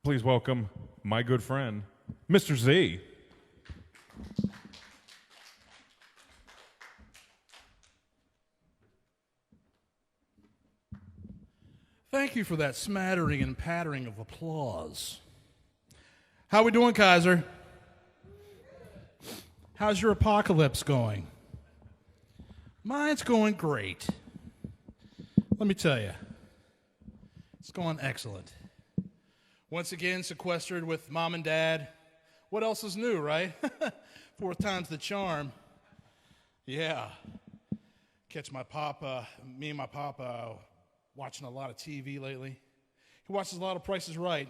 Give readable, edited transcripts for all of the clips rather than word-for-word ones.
Please welcome my good friend, Mr. Z. Thank you for that smattering and pattering of applause. How we doing, Kaiser? How's your apocalypse going? Mine's going great. Let me tell you, it's going excellent. Once again, sequestered with mom and dad. What else is new, right? Fourth time's the charm. Yeah. Catch me and my papa watching a lot of TV lately. He watches a lot of Price is Right.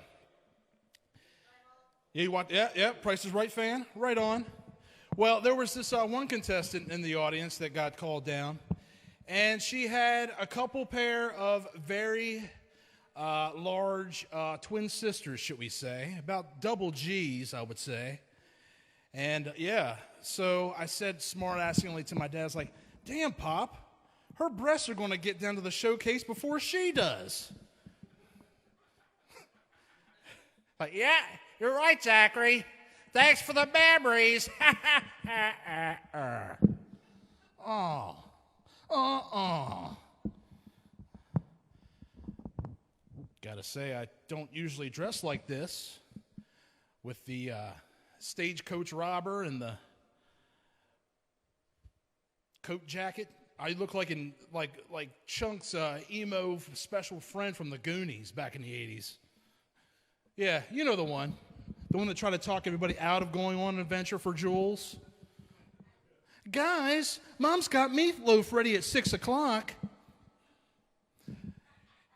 Yeah, Price is Right fan. Right on. Well, there was this one contestant in the audience that got called down, and she had a couple pair of very large twin sisters, should we say, about double G's, I would say. And so I said smart-assingly to my dad, I was like, damn, Pop, her breasts are going to get down to the showcase before she does. Like, yeah, you're right, Zachary. Thanks for the memories. Gotta say, I don't usually dress like this with the stagecoach robber and the coat jacket. I look like Chunk's emo special friend from the Goonies back in the 80s. Yeah, you know the one. The one that tried to talk everybody out of going on an adventure for Jules. Guys, Mom's got meatloaf ready at 6 o'clock.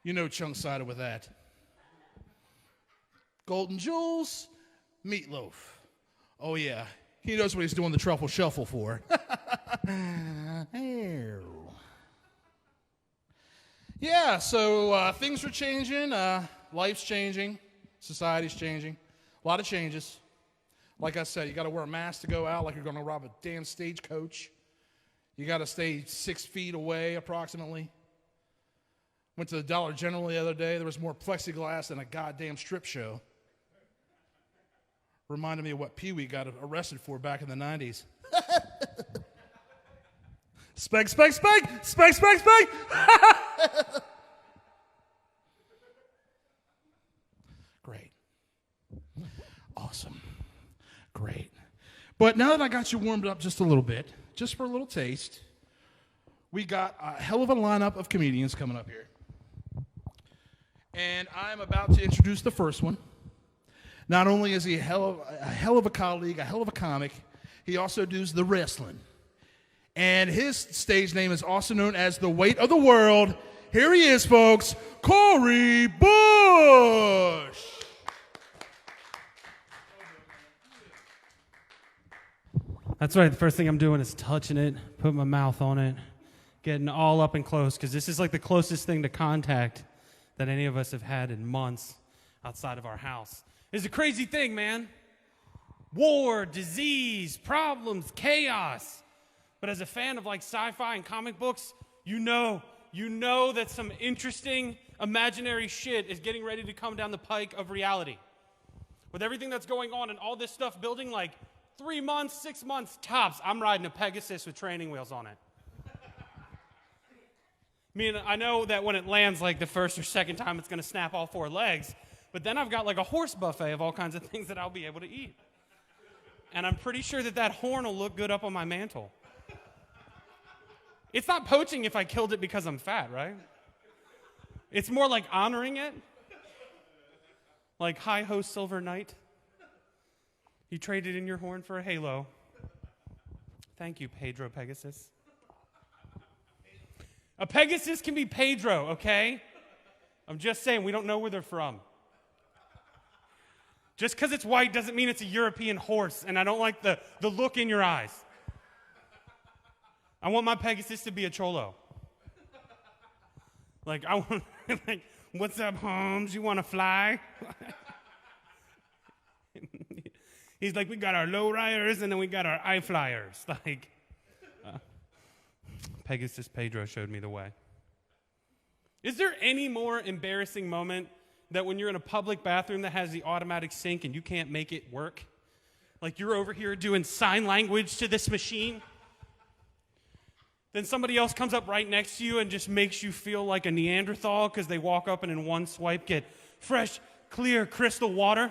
You know Chunk sided with that. Golden Jules, meatloaf. Oh, yeah. He knows what he's doing the truffle shuffle for. Yeah, so things are changing. Life's changing. Society's changing. A lot of changes. Like I said, you got to wear a mask to go out like you're going to rob a damn stagecoach. You got to stay 6 feet away approximately. Went to the Dollar General the other day. There was more plexiglass than a goddamn strip show. Reminded me of what Pee Wee got arrested for back in the 90s. Speg, speg, speg! Speg, speg, speg! Great. Awesome. Great. But now that I got you warmed up just a little bit, just for a little taste, we got a hell of a lineup of comedians coming up here. And I'm about to introduce the first one. Not only is he a hell of a colleague, a hell of a comic, he also does the wrestling. And his stage name is also known as the Weight of the World. Here he is, folks, Corey Bush. That's right. The first thing I'm doing is touching it, putting my mouth on it, getting all up and close, because this is like the closest thing to contact that any of us have had in months outside of our house. It's a crazy thing, man. War, disease, problems, chaos. But as a fan of like sci-fi and comic books, you know that some interesting imaginary shit is getting ready to come down the pike of reality. With everything that's going on and all this stuff building, like 3 months, 6 months, tops, I'm riding a Pegasus with training wheels on it. I know that when it lands like the first or second time, it's going to snap all 4 legs. But then I've got like a horse buffet of all kinds of things that I'll be able to eat. And I'm pretty sure that horn will look good up on my mantle. It's not poaching if I killed it because I'm fat, right? It's more like honoring it. Like, hi ho, Silver Knight. You traded in your horn for a halo. Thank you, Pedro Pegasus. A Pegasus can be Pedro, okay? I'm just saying, we don't know where they're from. Just because it's white doesn't mean it's a European horse, and I don't like the look in your eyes. I want my Pegasus to be a cholo. Like, I want, like, what's up, Holmes? You want to fly? He's like, we got our lowriders, and then we got our eye flyers. Like, Pegasus Pedro showed me the way. Is there any more embarrassing moment that when you're in a public bathroom that has the automatic sink and you can't make it work, like you're over here doing sign language to this machine, then somebody else comes up right next to you and just makes you feel like a Neanderthal because they walk up and in one swipe get fresh, clear, crystal water.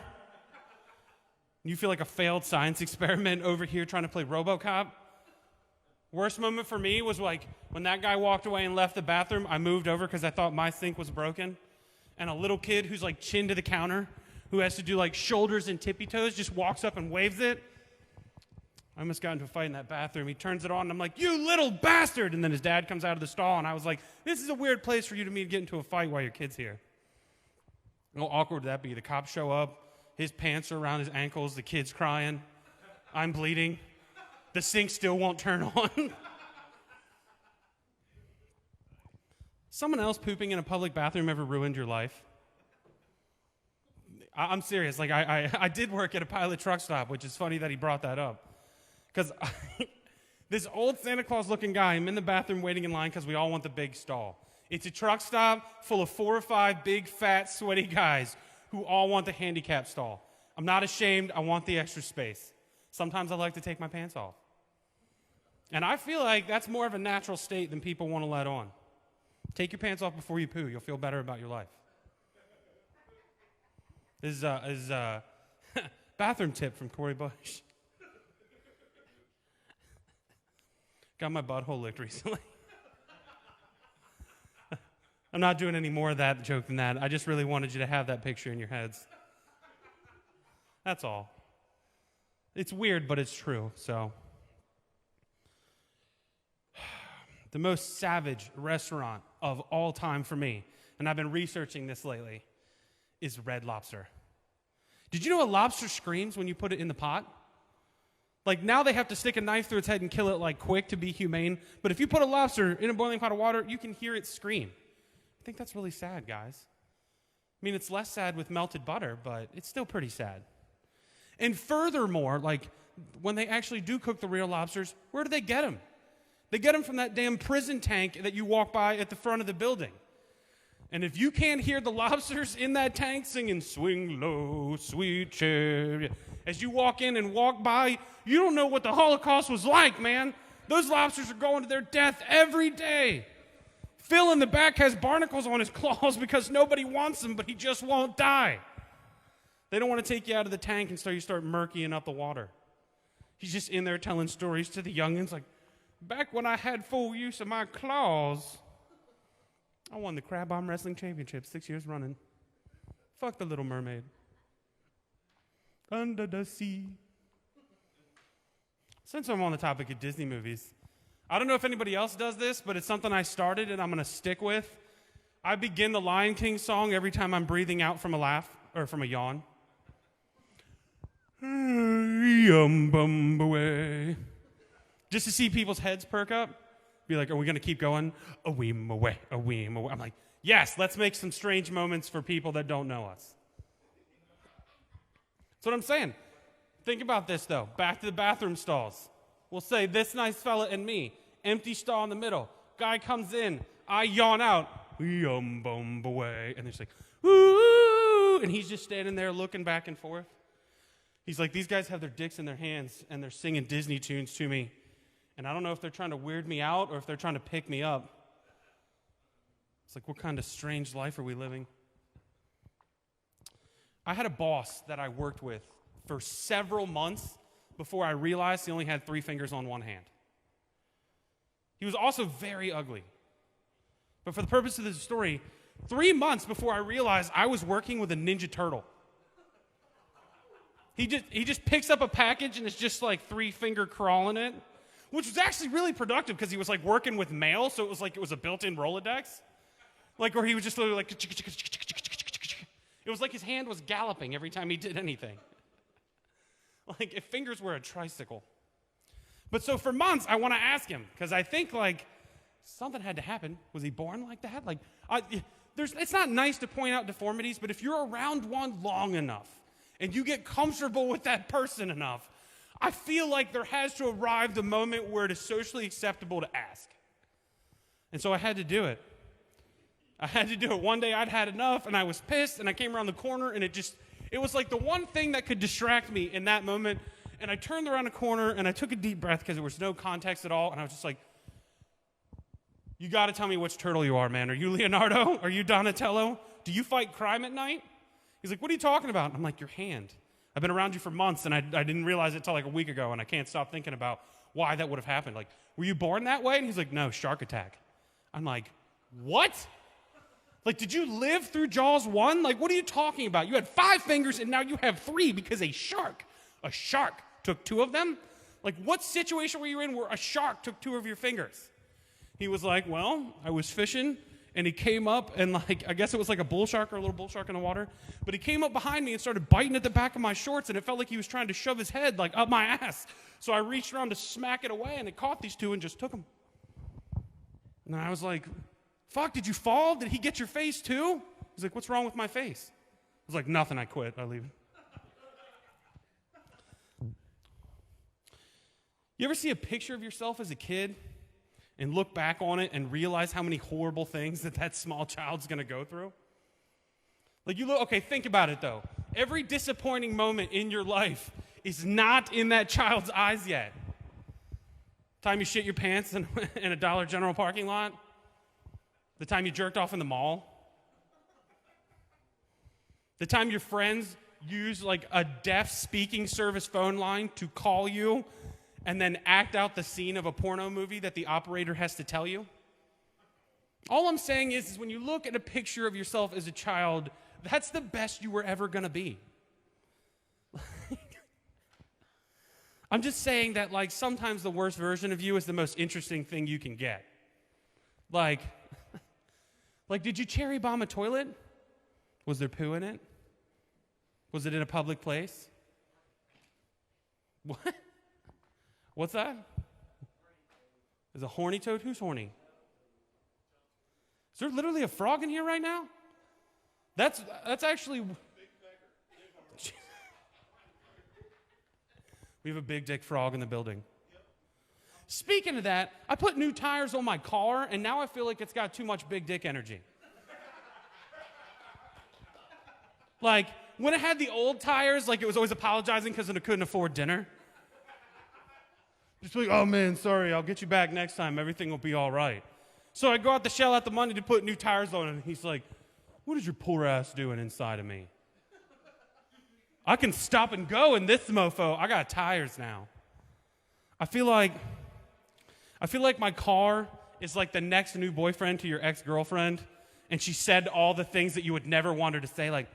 You feel like a failed science experiment over here trying to play RoboCop. Worst moment for me was like when that guy walked away and left the bathroom, I moved over because I thought my sink was broken. And a little kid who's like chin to the counter, who has to do like shoulders and tippy toes, just walks up and waves it. I almost got into a fight in that bathroom. He turns it on, and I'm like, you little bastard! And then his dad comes out of the stall, and I was like, this is a weird place for you to me to get into a fight while your kid's here. How awkward would that be? The cops show up, his pants are around his ankles, the kid's crying, I'm bleeding, the sink still won't turn on. Someone else pooping in a public bathroom ever ruined your life? I'm serious. Like, I did work at a pilot truck stop, which is funny that he brought that up. Because this old Santa Claus-looking guy, I'm in the bathroom waiting in line because we all want the big stall. It's a truck stop full of 4 or 5 big, fat, sweaty guys who all want the handicap stall. I'm not ashamed. I want the extra space. Sometimes I like to take my pants off. And I feel like that's more of a natural state than people want to let on. Take your pants off before you poo. You'll feel better about your life. This is bathroom tip from Corey Bush. Got my butthole licked recently. I'm not doing any more of that joke than that. I just really wanted you to have that picture in your heads. That's all. It's weird, but it's true, so. The most savage restaurant of all time for me, and I've been researching this lately, is Red Lobster. Did you know a lobster screams when you put it in the pot? Like, now they have to stick a knife through its head and kill it, like, quick to be humane. But if you put a lobster in a boiling pot of water, you can hear it scream. I think that's really sad, guys. I mean, it's less sad with melted butter, but it's still pretty sad. And furthermore, like, when they actually do cook the real lobsters, where do they get them? They get them from that damn prison tank that you walk by at the front of the building. And if you can't hear the lobsters in that tank singing, swing low, sweet chariot, as you walk in and walk by, you don't know what the Holocaust was like, man. Those lobsters are going to their death every day. Phil in the back has barnacles on his claws because nobody wants them, but he just won't die. They don't want to take you out of the tank and so you start murkying up the water. He's just in there telling stories to the youngins like, back when I had full use of my claws, I won the Crab Arm Wrestling Championship 6 years running. Fuck the Little Mermaid. Under the sea. Since I'm on the topic of Disney movies, I don't know if anybody else does this, but it's something I started and I'm going to stick with. I begin the Lion King song every time I'm breathing out from a laugh or from a yawn. Just to see people's heads perk up. Be like, are we going to keep going? A weem away, a weem away. I'm like, yes, let's make some strange moments for people that don't know us. That's what I'm saying. Think about this, though. Back to the bathroom stalls. We'll say, this nice fella and me. Empty stall in the middle. Guy comes in. I yawn out. Away. And they're just like, ooh. And he's just standing there looking back and forth. He's like, these guys have their dicks in their hands, and they're singing Disney tunes to me. And I don't know if they're trying to weird me out or if they're trying to pick me up. It's like, what kind of strange life are we living? I had a boss that I worked with for several months before I realized he only had 3 fingers on one hand. He was also very ugly. But for the purpose of this story, 3 months before I realized I was working with a Ninja Turtle. He just picks up a package and it's just like 3-finger crawling it. Which was actually really productive because he was like working with mail, so it was like it was a built-in Rolodex. Like, or he was just literally like, it was like his hand was galloping every time he did anything. Like if fingers were a tricycle. But so for months, I want to ask him, because I think like something had to happen. Was he born like that? Like, it's not nice to point out deformities, but if you're around one long enough and you get comfortable with that person enough, I feel like there has to arrive the moment where it is socially acceptable to ask. And so I had to do it. I had to do it. One day I'd had enough, and I was pissed, and I came around the corner, and it was like the one thing that could distract me in that moment. And I turned around a corner, and I took a deep breath because there was no context at all, and I was just like, you got to tell me which turtle you are, man. Are you Leonardo? Are you Donatello? Do you fight crime at night? He's like, what are you talking about? And I'm like, your hand. I've been around you for months, and I didn't realize it until like a week ago, and I can't stop thinking about why that would have happened. Like, were you born that way? And he's like, no, shark attack. I'm like, what? Like, did you live through Jaws 1? Like, what are you talking about? You had 5 fingers, and now you have 3 because a shark took 2 of them? Like, what situation were you in where a shark took 2 of your fingers? He was like, well, I was fishing, and he came up, and like, I guess it was like a bull shark or a little bull shark in the water, but he came up behind me and started biting at the back of my shorts, and it felt like he was trying to shove his head like up my ass. So I reached around to smack it away, and it caught these 2 and just took them. And I was like, fuck, did you fall? Did he get your face too? He's like, what's wrong with my face? I was like, nothing, I quit, I leave. You ever see a picture of yourself as a kid and look back on it and realize how many horrible things that small child's going to go through? Like, you look, okay, think about it though. Every disappointing moment in your life is not in that child's eyes yet. Time you shit your pants in a Dollar General parking lot. The time you jerked off in the mall. The time your friends use like a deaf speaking service phone line to call you and then act out the scene of a porno movie that the operator has to tell you. All I'm saying is when you look at a picture of yourself as a child, that's the best you were ever going to be. I'm just saying that like sometimes the worst version of you is the most interesting thing you can get. Like, did you cherry bomb a toilet? Was there poo in it? Was it in a public place? What? What's that? Is a horny toad? Who's horny? Is there literally a frog in here right now? That's actually... We have a big dick frog in the building. Speaking of that, I put new tires on my car, and now I feel like it's got too much big dick energy. Like, when it had the old tires, like it was always apologizing because it couldn't afford dinner. Just like, oh man, sorry, I'll get you back next time. Everything will be all right. So I go out to shell out the money to put new tires on, and he's like, what is your poor ass doing inside of me? I can stop and go in this mofo. I got tires now. I feel like my car is like the next new boyfriend to your ex-girlfriend, and she said all the things that you would never want her to say, like,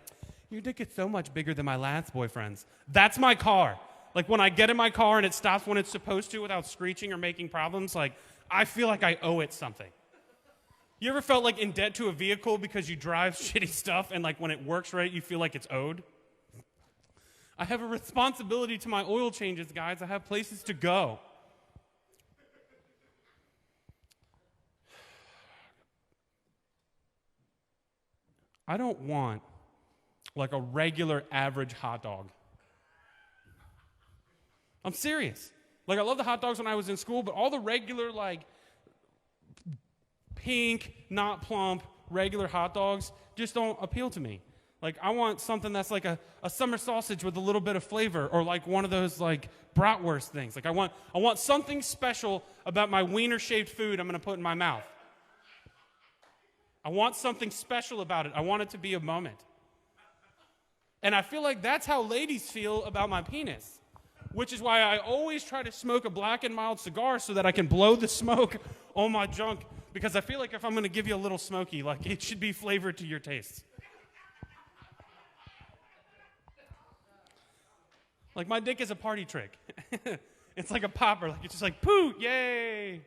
your dick is so much bigger than my last boyfriend's. That's my car. Like, when I get in my car and it stops when it's supposed to without screeching or making problems, like, I feel like I owe it something. You ever felt like in debt to a vehicle because you drive shitty stuff and like when it works right, you feel like it's owed? I have a responsibility to my oil changes, guys. I have places to go. I don't want like a regular average hot dog. I'm serious. Like, I love the hot dogs when I was in school, but all the regular, like, pink, not plump, regular hot dogs just don't appeal to me. Like, I want something that's like a summer sausage with a little bit of flavor, or like one of those, like, bratwurst things. Like, I want something special about my wiener-shaped food I'm going to put in my mouth. I want something special about it. I want it to be a moment. And I feel like that's how ladies feel about my penis. Which is why I always try to smoke a black and mild cigar so that I can blow the smoke on my junk. Because I feel like if I'm going to give you a little smoky, like it should be flavored to your tastes. Like my dick is a party trick. It's like a popper. Like it's just like, poo, yay.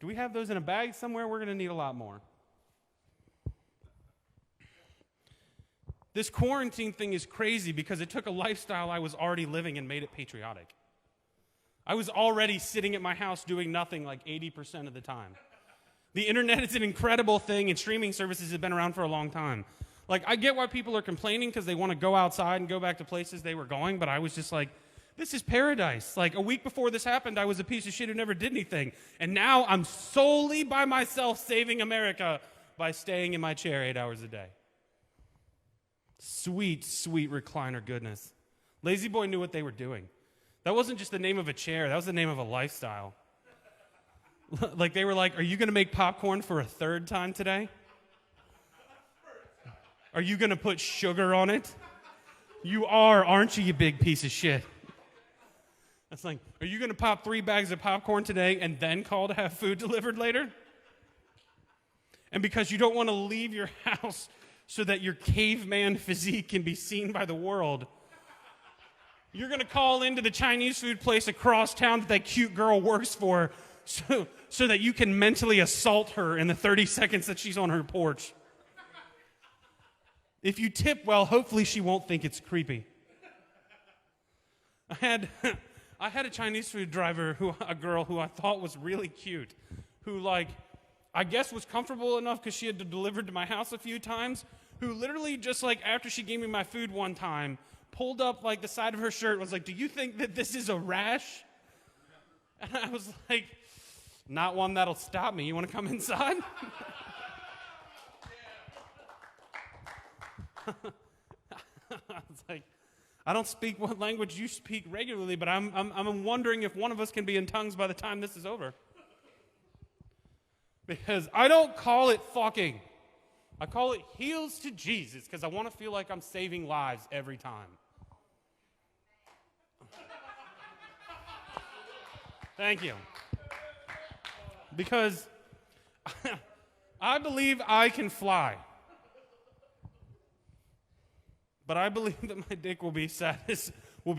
Do we have those in a bag somewhere? We're going to need a lot more. This quarantine thing is crazy because it took a lifestyle I was already living and made it patriotic. I was already sitting at my house doing nothing like 80% of the time. The internet is an incredible thing, and streaming services have been around for a long time. Like, I get why people are complaining because they want to go outside and go back to places they were going, but I was just like, this is paradise. Like, a week before this happened, I was a piece of shit who never did anything. And now I'm solely by myself saving America by staying in my chair 8 hours a day. Sweet, sweet recliner goodness. Lazy Boy knew what they were doing. That wasn't just the name of a chair, that was the name of a lifestyle. Like they were like, are you going to make popcorn for a third time today? Are you going to put sugar on it? You are, aren't you, you big piece of shit? That's like, are you going to pop 3 bags of popcorn today and then call to have food delivered later? And because you don't want to leave your house so that your caveman physique can be seen by the world, you're going to call into the Chinese food place across town that cute girl works for so that you can mentally assault her in the 30 seconds that she's on her porch. If you tip well, hopefully she won't think it's creepy. I had a Chinese food driver, a girl who I thought was really cute, who I guess was comfortable enough because she had delivered to my house a few times, who literally just after she gave me my food one time, pulled up the side of her shirt and was like, do you think that this is a rash? And I was like, not one that'll stop me. You want to come inside? It's like, I don't speak what language you speak regularly, but I'm wondering if one of us can be in tongues by the time this is over. Because I don't call it fucking. I call it heels to Jesus because I want to feel like I'm saving lives every time. Thank you. Because I believe I can fly. But I believe that my dick will be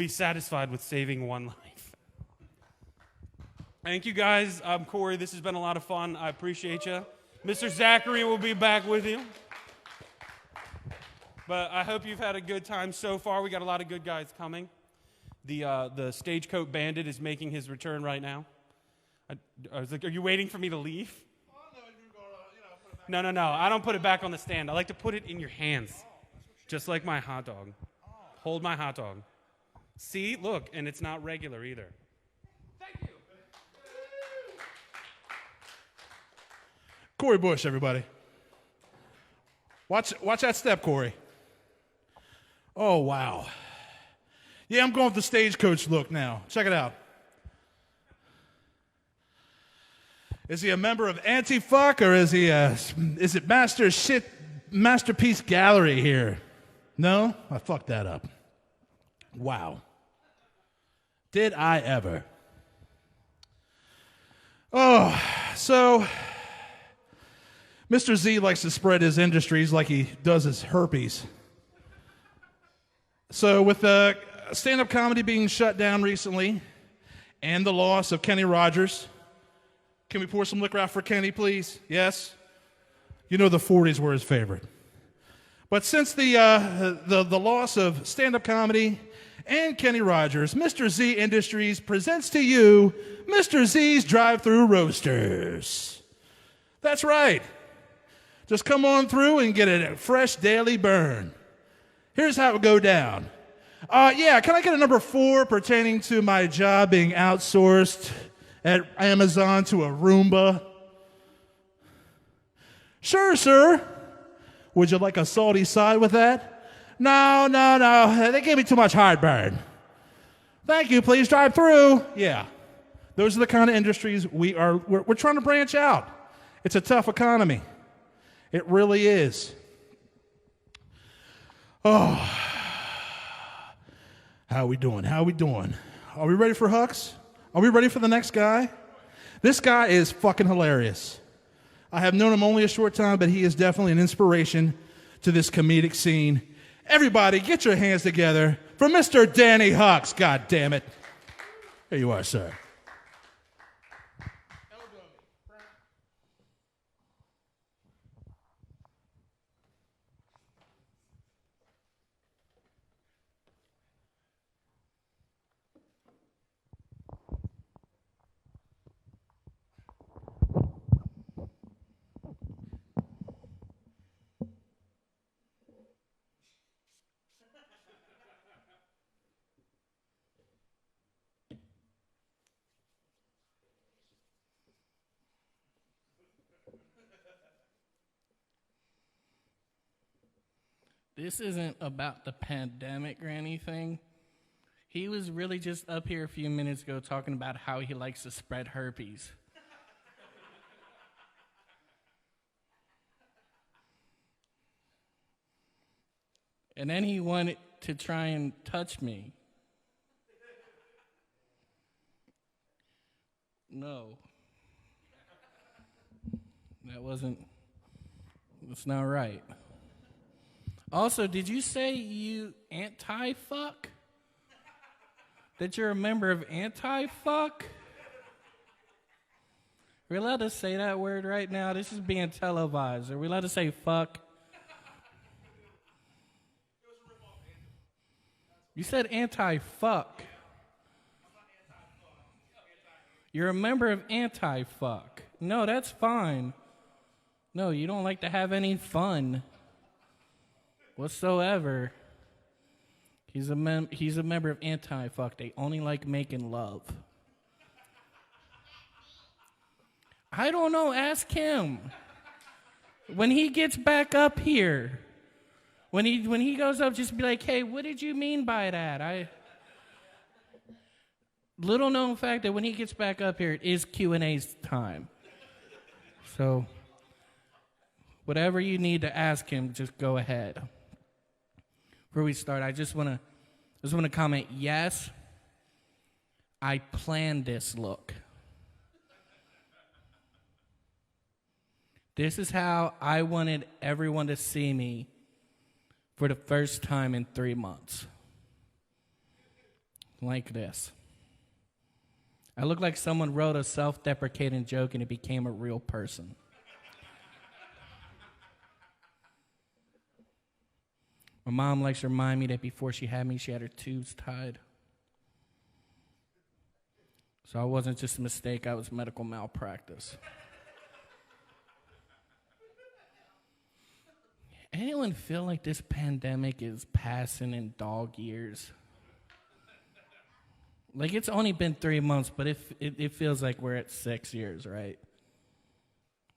satisfied with saving one life. Thank you, guys. I'm Corey. This has been a lot of fun. I appreciate you. Mr. Zachary will be back with you. But I hope you've had a good time so far. We got a lot of good guys coming. The Stagecoat Bandit is making his return right now. I was like, are you waiting for me to leave? No. I don't put it back on the stand. I like to put it in your hands. Just like my hot dog. Hold my hot dog. See? Look. And it's not regular either. Thank you. Corey Bush, everybody. Watch that step, Corey. Oh, wow. Yeah, I'm going with the stagecoach look now. Check it out. Is he a member of Anti-Fuck or is it Masterpiece Gallery here? No? I fucked that up. Wow. Did I ever? Oh, so Mr. Z likes to spread his industries like he does his herpes. So with stand-up comedy being shut down recently and the loss of Kenny Rogers, can we pour some liquor out for Kenny, please? Yes? You know the 40s were his favorite. But since the loss of stand-up comedy and Kenny Rogers, Mr. Z Industries presents to you Mr. Z's Drive-Thru Roasters. That's right. Just come on through and get a fresh daily burn. Here's how it would go down. Can I get a number 4 pertaining to my job being outsourced at Amazon to a Roomba? Sure, sir. Would you like a salty side with that? No. They gave me too much heartburn. Thank you. Please drive through. Yeah. Those are the kind of industries we're trying to branch out. It's a tough economy. It really is. Oh. How we doing? Are we ready for Hux? Are we ready for the next guy? This guy is fucking hilarious. I have known him only a short time, but he is definitely an inspiration to this comedic scene. Everybody, get your hands together for Mr. Danny Hux. God damn it. Here you are, sir. this isn't about the pandemic or anything. He was really just up here a few minutes ago talking about how he likes to spread herpes. And then he wanted to try and touch me. No. That's not right. Also, did you say you anti-fuck? That you're a member of anti-fuck? Are we allowed to say that word right now? This is being televised. Are we allowed to say fuck? You said anti-fuck. You're a member of anti-fuck. No, that's fine. No, you don't like to have any fun whatsoever. He's a member of anti-fuck. They only like making love. I don't know. Ask him. When he gets back up here, when he goes up, just be like, hey, what did you mean by that? Little known fact that when he gets back up here, it is Q&A's time. So, whatever you need to ask him, just go ahead. Before we start, I just want to comment, yes, I planned this look. This is how I wanted everyone to see me for the first time in 3 months. Like this. I look like someone wrote a self-deprecating joke and it became a real person. My mom likes to remind me that before she had me, she had her tubes tied. So I wasn't just a mistake, I was medical malpractice. Anyone feel like this pandemic is passing in dog years? Like, it's only been 3 months, but it feels like we're at 6 years, right?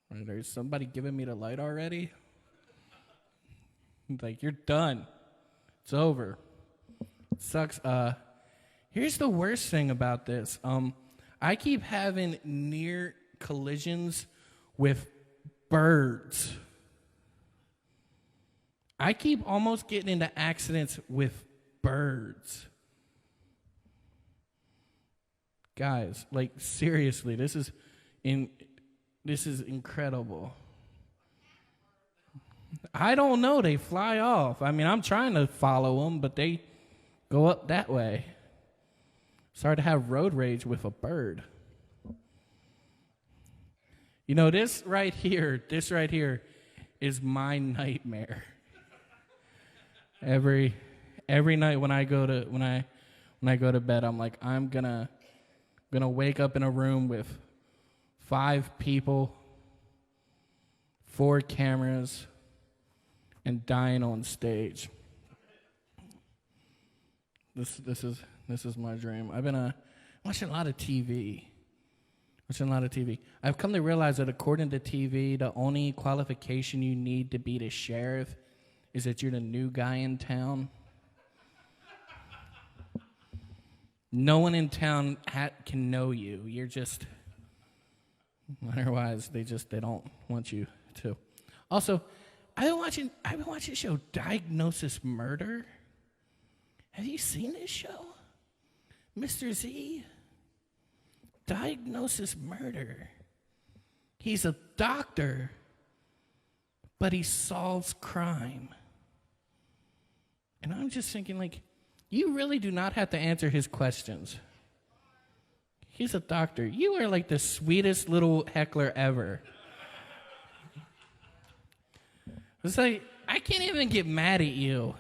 There's somebody giving me the light already? Like, you're done. It's over. It sucks. Here's the worst thing about this. I keep having near collisions with birds. I keep almost getting into accidents with birds. Guys, like, seriously, this is incredible. I don't know. They fly off. I mean, I'm trying to follow them, but they go up that way. Sorry to have road rage with a bird. You know, this right here is my nightmare. Every night when I go to bed, I'm like, I'm gonna wake up in a room with 5 people, 4 cameras, and dying on stage. This is my dream. I've been watching a lot of TV. I've come to realize that according to TV, the only qualification you need to be the sheriff is that you're the new guy in town. No one in town can know you. You're just, otherwise they don't want you to. Also, I've been watching the show Diagnosis Murder. Have you seen this show? Mr. Z? Diagnosis Murder. He's a doctor, but he solves crime. And I'm just thinking, like, you really do not have to answer his questions. He's a doctor. You are like the sweetest little heckler ever. It's like, I can't even get mad at you.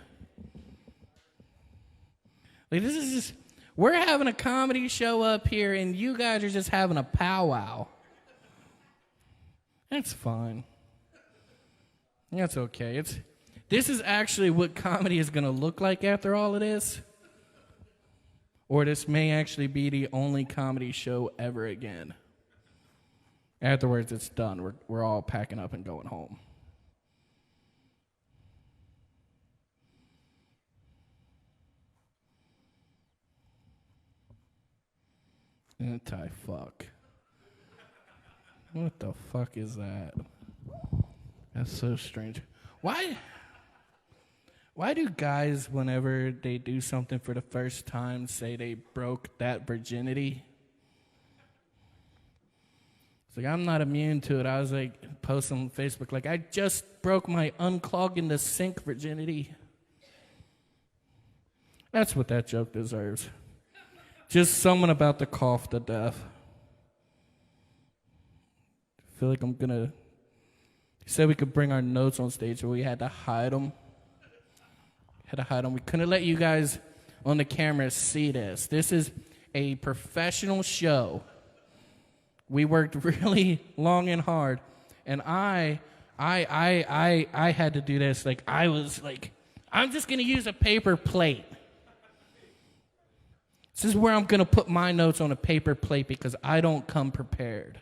Like, this is just, we're having a comedy show up here, and you guys are just having a powwow. That's fine. That's okay. This is actually what comedy is going to look like after all of this. Or this may actually be the only comedy show ever again. Afterwards, it's done. We're all packing up and going home. Anti-fuck. What the fuck is that? That's so strange. Why do guys, whenever they do something for the first time, say they broke that virginity? It's like, I'm not immune to it. I was like, posting on Facebook, like, I just broke my unclogging the sink virginity. That's what that joke deserves. Just someone about to cough to death. I feel like I'm gonna. He said we could bring our notes on stage, but we had to hide them. We couldn't let you guys on the camera see this. This is a professional show. We worked really long and hard, and I had to do this. Like, I was like, I'm just gonna use a paper plate. This is where I'm gonna put my notes on a paper plate because I don't come prepared.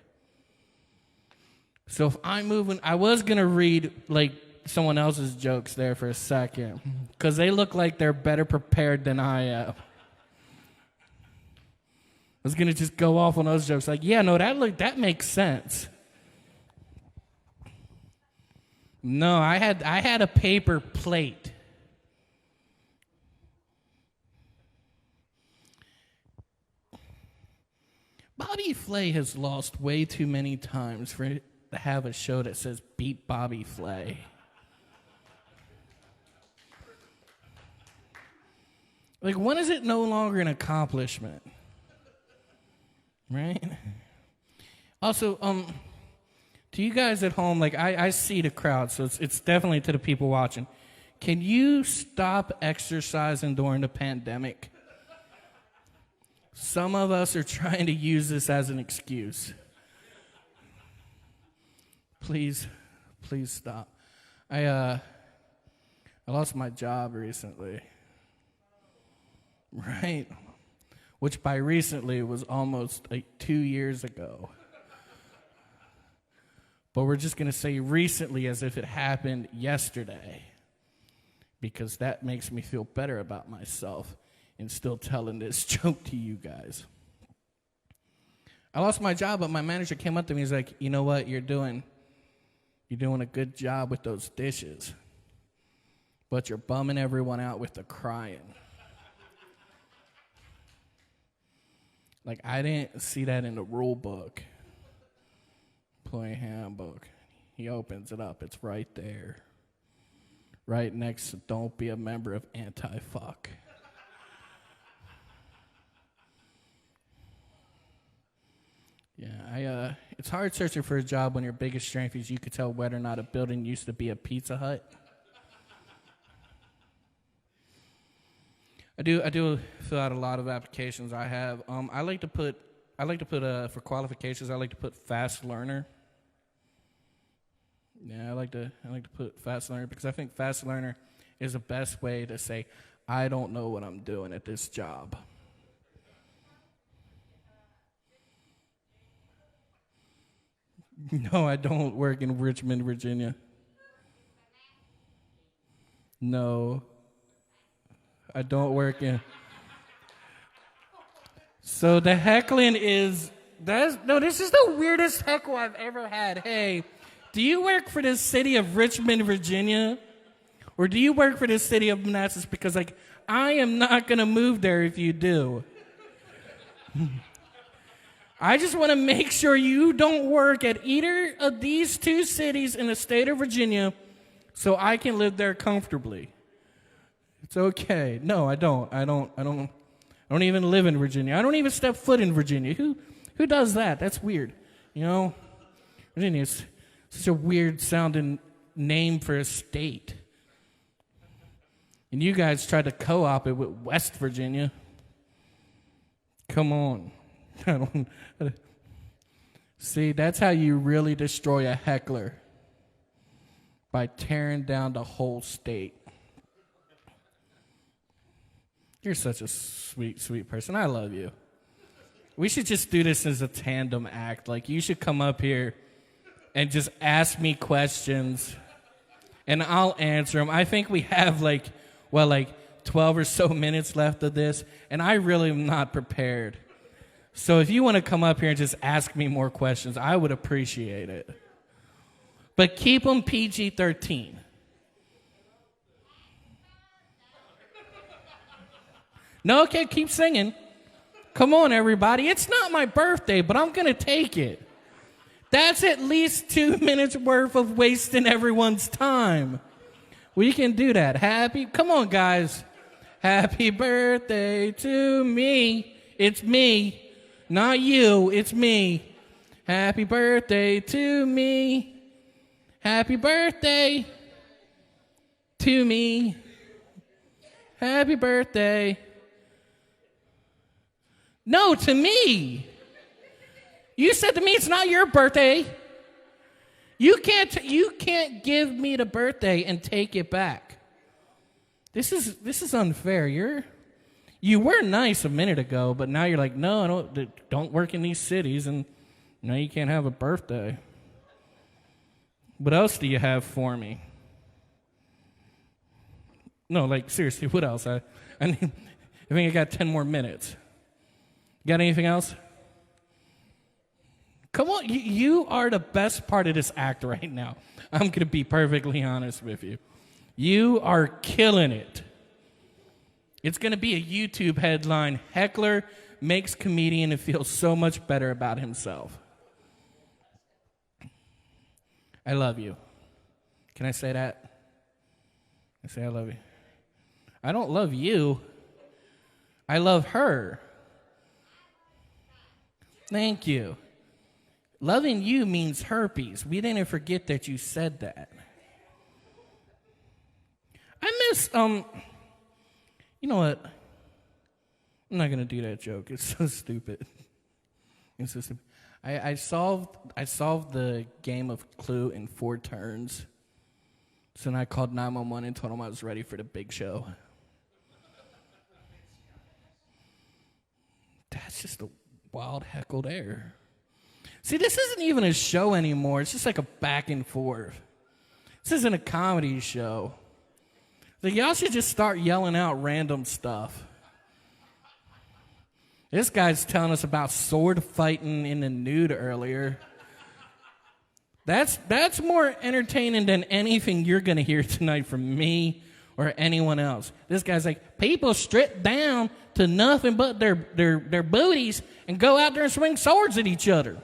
So if I'm moving, I was gonna read like someone else's jokes there for a second because they look like they're better prepared than I am. I was gonna just go off on those jokes, like, yeah, no, that makes sense. No, I had a paper plate. Bobby Flay has lost way too many times for it to have a show that says beat Bobby Flay. Like, when is it no longer an accomplishment? Right? Also, to you guys at home, like, I see the crowd, so it's definitely to the people watching. Can you stop exercising during the pandemic? Some of us are trying to use this as an excuse. Please stop. I lost my job recently. Right? Which by recently was almost like 2 years ago. But we're just going to say recently as if it happened yesterday. Because that makes me feel better about myself and still telling this joke to you guys. I lost my job, but my manager came up to me. He's like, you know what, you're doing a good job with those dishes, but you're bumming everyone out with the crying. Like, I didn't see that in the rule book, employee handbook. He opens it up. It's right there, right next to don't be a member of anti-fuck. Yeah, it's hard searching for a job when your biggest strength is you could tell whether or not a building used to be a Pizza Hut. I do fill out a lot of applications. I have. I like to put for qualifications. I like to put fast learner. Yeah, I like to put fast learner because I think fast learner is the best way to say I don't know what I'm doing at this job. No, I don't work in Richmond, Virginia. No, I don't work in. So the heckling is, this is the weirdest heckle I've ever had. Hey, do you work for the city of Richmond, Virginia? Or do you work for the city of Manassas? Because, like, I am not going to move there if you do. I just want to make sure you don't work at either of these two cities in the state of Virginia so I can live there comfortably. It's okay. No, I don't. I don't even live in Virginia. I don't even step foot in Virginia. Who does that? That's weird. You know, Virginia is such a weird sounding name for a state. And you guys tried to co-op it with West Virginia. Come on. See, that's how you really destroy a heckler. By tearing down the whole state. You're such a sweet, sweet person. I love you. We should just do this as a tandem act. Like, you should come up here and just ask me questions, and I'll answer them. I think we have, 12 or so minutes left of this, and I really am not prepared. So if you want to come up here and just ask me more questions, I would appreciate it. But keep them PG-13. No, okay, keep singing. Come on, everybody. It's not my birthday, but I'm going to take it. That's at least 2 minutes worth of wasting everyone's time. We can do that. Come on, guys. Happy birthday to me. It's me, not you. It's me. Happy birthday to me. Happy birthday to me. Happy birthday. No, to me. You said to me it's not your birthday. You can't give me the birthday and take it back. This is unfair. You were nice a minute ago, but now you're like, no, I don't work in these cities, and no, you can't have a birthday. What else do you have for me? No, like seriously, what else? I think I got 10 more minutes. Got anything else? Come on, you are the best part of this act right now. I'm going to be perfectly honest with you. You are killing it. It's going to be a YouTube headline. Heckler makes comedian and feels so much better about himself. I love you. Can I say that? I say I love you. I don't love you. I love her. Thank you. Loving you means herpes. We didn't forget that you said that. I miss, you know what? I'm not going to do that joke. It's so stupid. It's so stupid. I solved the game of Clue in 4 turns. So then I called 911 and told them I was ready for the big show. That's just a wild heckled air. See, this isn't even a show anymore. It's just like a back and forth. This isn't a comedy show. Like, y'all should just start yelling out random stuff. This guy's telling us about sword fighting in the nude earlier. That's more entertaining than anything you're going to hear tonight from me or anyone else. This guy's like, people strip down to nothing but their booties and go out there and swing swords at each other.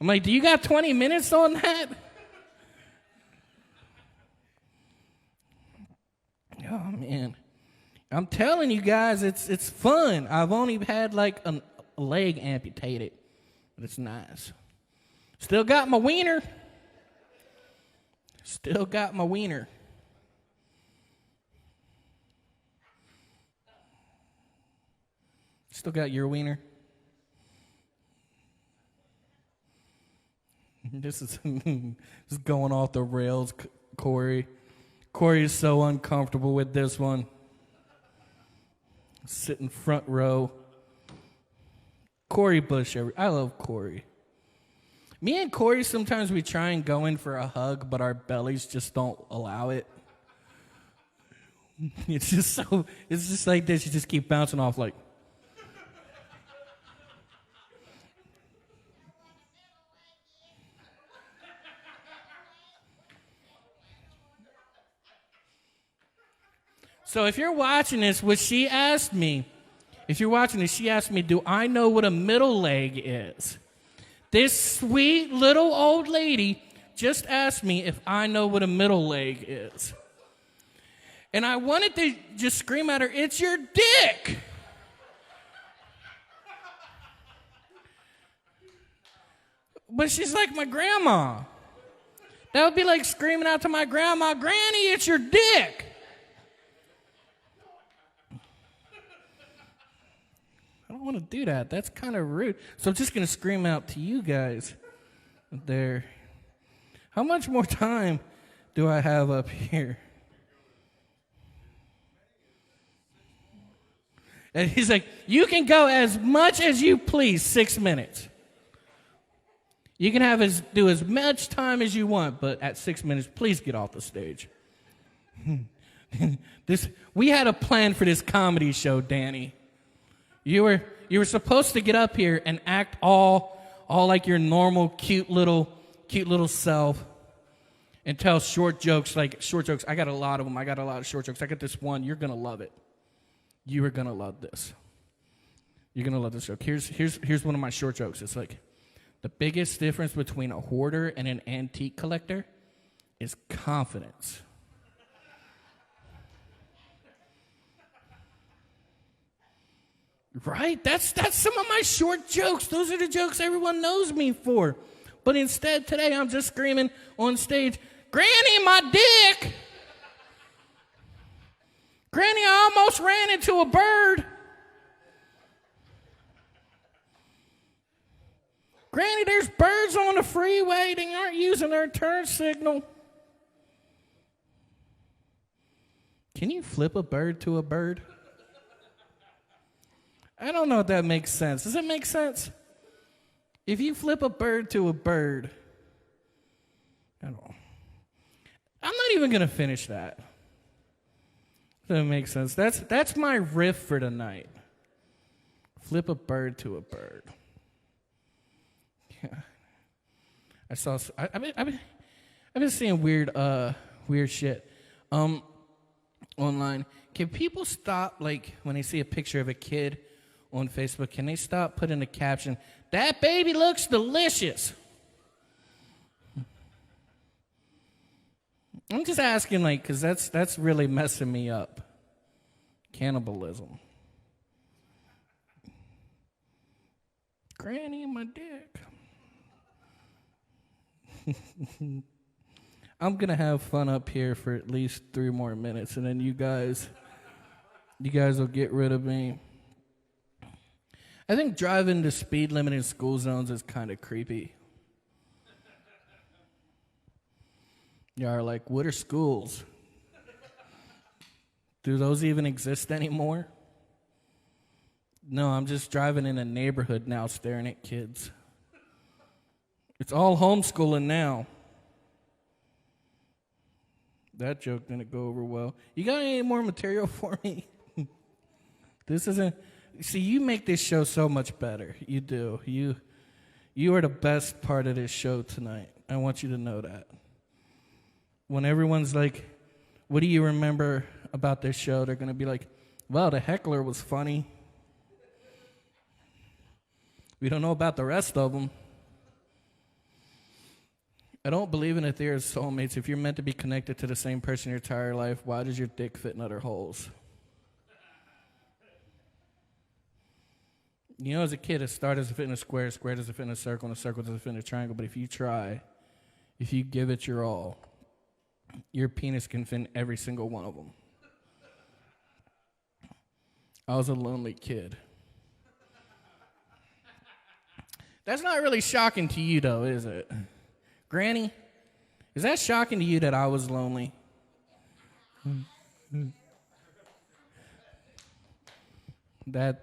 I'm like, do you got 20 minutes on that? Oh, man. I'm telling you guys, it's fun. I've only had like a leg amputated, but it's nice. Still got my wiener. Still got my wiener. Still got your wiener. This is going off the rails, Corey. Corey is so uncomfortable with this one. Sitting front row. Corey Bush. I love Corey. Me and Corey, sometimes we try and go in for a hug, but our bellies just don't allow it. It's just like this. You just keep bouncing off like. So if you're watching this, what she asked me, she asked me, do I know what a middle leg is? This sweet little old lady just asked me if I know what a middle leg is. And I wanted to just scream at her, it's your dick. But she's like my grandma. That would be like screaming out to my grandma, Granny, it's your dick. I don't want to do that. That's kind of rude. So I'm just going to scream out to you guys there. How much more time do I have up here? And he's like, you can go as much as you please, 6 minutes. You can do as much time as you want, but at 6 minutes, please get off the stage. We had a plan for this comedy show, Danny. You were supposed to get up here and act all like your normal cute little self and tell short jokes. I got a lot of them. I got a lot of short jokes. I got this one. You're gonna love it. You are gonna love this. You're gonna love this joke. Here's one of my short jokes. It's like, the biggest difference between a hoarder and an antique collector is confidence. Right? That's some of my short jokes. Those are the jokes everyone knows me for. But instead, today, I'm just screaming on stage, Granny, my dick! Granny, I almost ran into a bird. Granny, there's birds on the freeway. They aren't using their turn signal. Can you flip a bird to a bird? I don't know if that makes sense. Does it make sense? If you flip a bird to a bird, I don't know. I'm not even going to finish that. Doesn't make sense. That's my riff for tonight. Flip a bird to a bird. Yeah. I've been seeing weird shit online. Can people stop, like, when they see a picture of a kid on Facebook, can they stop putting a caption, "That baby looks delicious"? I'm just asking, like, because that's really messing me up. Cannibalism. Granny, my dick. I'm going to have fun up here for at least 3 more minutes, and then you guys will get rid of me. I think driving the speed limit in school zones is kind of creepy. You are like, what are schools? Do those even exist anymore? No, I'm just driving in a neighborhood now staring at kids. It's all homeschooling now. That joke didn't go over well. You got any more material for me? This isn't... See, you make this show so much better. You do. You are the best part of this show tonight. I want you to know that. When everyone's like, what do you remember about this show? They're going to be like, well, the heckler was funny. We don't know about the rest of them. I don't believe in a theory of soulmates. If you're meant to be connected to the same person your entire life, why does your dick fit in other holes? You know, as a kid, a star doesn't fit in a square doesn't fit in a circle, and a circle doesn't fit in a triangle. But if you try, if you give it your all, your penis can fit in every single one of them. I was a lonely kid. That's not really shocking to you, though, is it? Granny, is that shocking to you that I was lonely? That's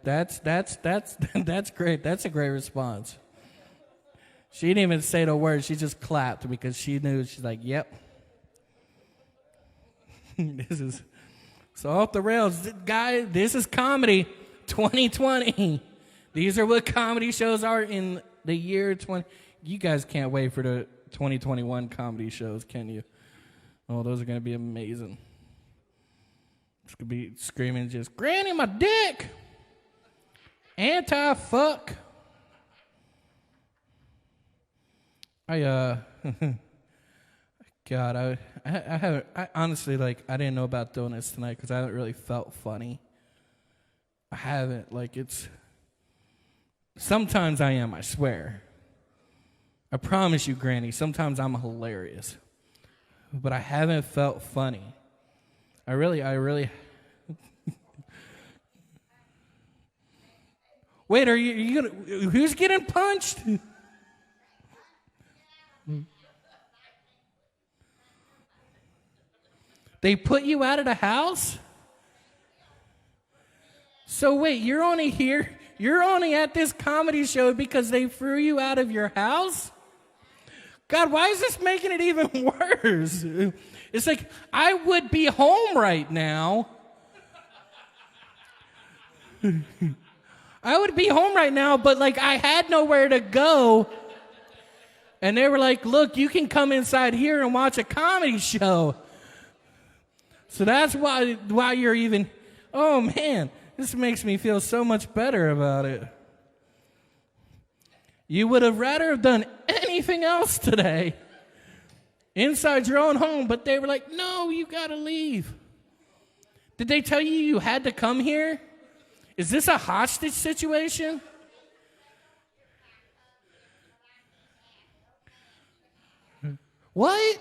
great. That's a great response. She didn't even say the word. She just clapped because she knew. She's like, yep. This is so off the rails. Guys, this is comedy 2020. These are what comedy shows are in the year 20. You guys can't wait for the 2021 comedy shows, can you? Oh, those are going to be amazing. It's going to be screaming just, Granny, my dick! Anti-fuck. God, I haven't, I honestly, like, I didn't know about doing this tonight because I haven't really felt funny. I haven't, like, sometimes I am, I swear. I promise you, Granny, sometimes I'm hilarious. But I haven't felt funny. I really. Wait, are you gonna, who's getting punched? They put you out of the house? So wait, you're only at this comedy show because they threw you out of your house? God, why is this making it even worse? It's like, I would be home right now. I would be home right now, but like I had nowhere to go. And they were like, look, you can come inside here and watch a comedy show. So that's why you're even, oh man, this makes me feel so much better about it. You would have rather have done anything else today inside your own home, but they were like, no, you gotta leave. Did they tell you had to come here? Is this a hostage situation? What?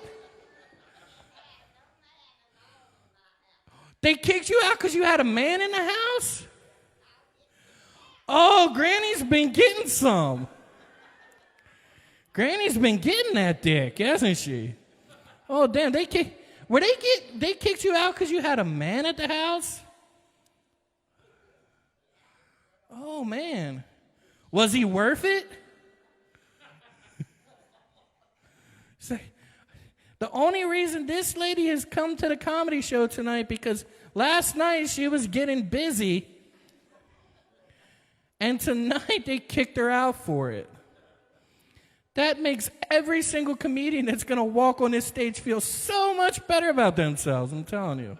They kicked you out because you had a man in the house? Oh, Granny's been getting some. Granny's been getting that dick, hasn't she? Oh, damn, they kicked you out because you had a man at the house? Oh, man. Was he worth it? Say, the only reason this lady has come to the comedy show tonight because last night she was getting busy and tonight they kicked her out for it. That makes every single comedian that's going to walk on this stage feel so much better about themselves, I'm telling you.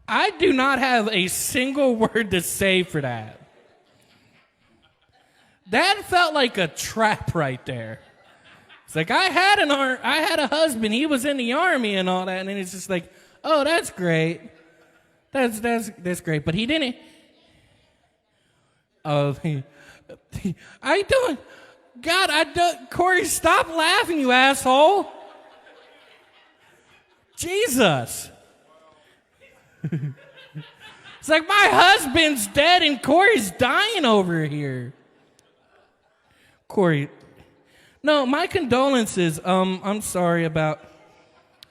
I do not have a single word to say for that. That felt like a trap right there. It's like I had a husband. He was in the army and all that, and then it's just like, oh, that's great. That's great. But he didn't. Oh, I don't. God, I don't. Corey, stop laughing, you asshole. Jesus. It's like my husband's dead and Corey's dying over here. Corey, no, my condolences. I'm sorry about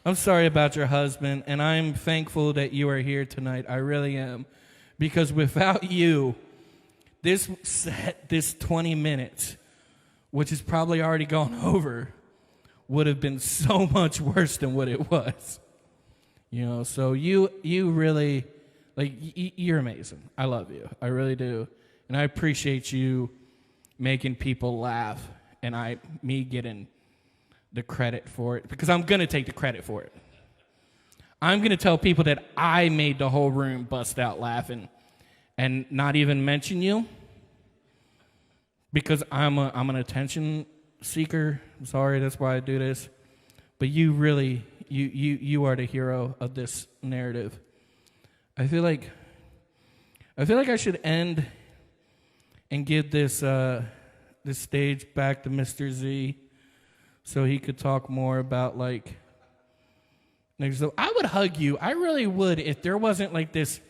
your husband, and I'm thankful that you are here tonight. I really am, because without you, this 20 minutes, which is probably already gone over, would have been so much worse than what it was. You know, so you really, like, you're amazing. I love you. I really do. And I appreciate you making people laugh and me getting the credit for it, because I'm going to take the credit for it. I'm going to tell people that I made the whole room bust out laughing and not even mention you, because I'm an attention seeker. I'm sorry, that's why I do this. But you really... You are the hero of this narrative. I feel like I should end and give this stage back to Mr. Z so he could talk more about like. So I would hug you. I really would if there wasn't like this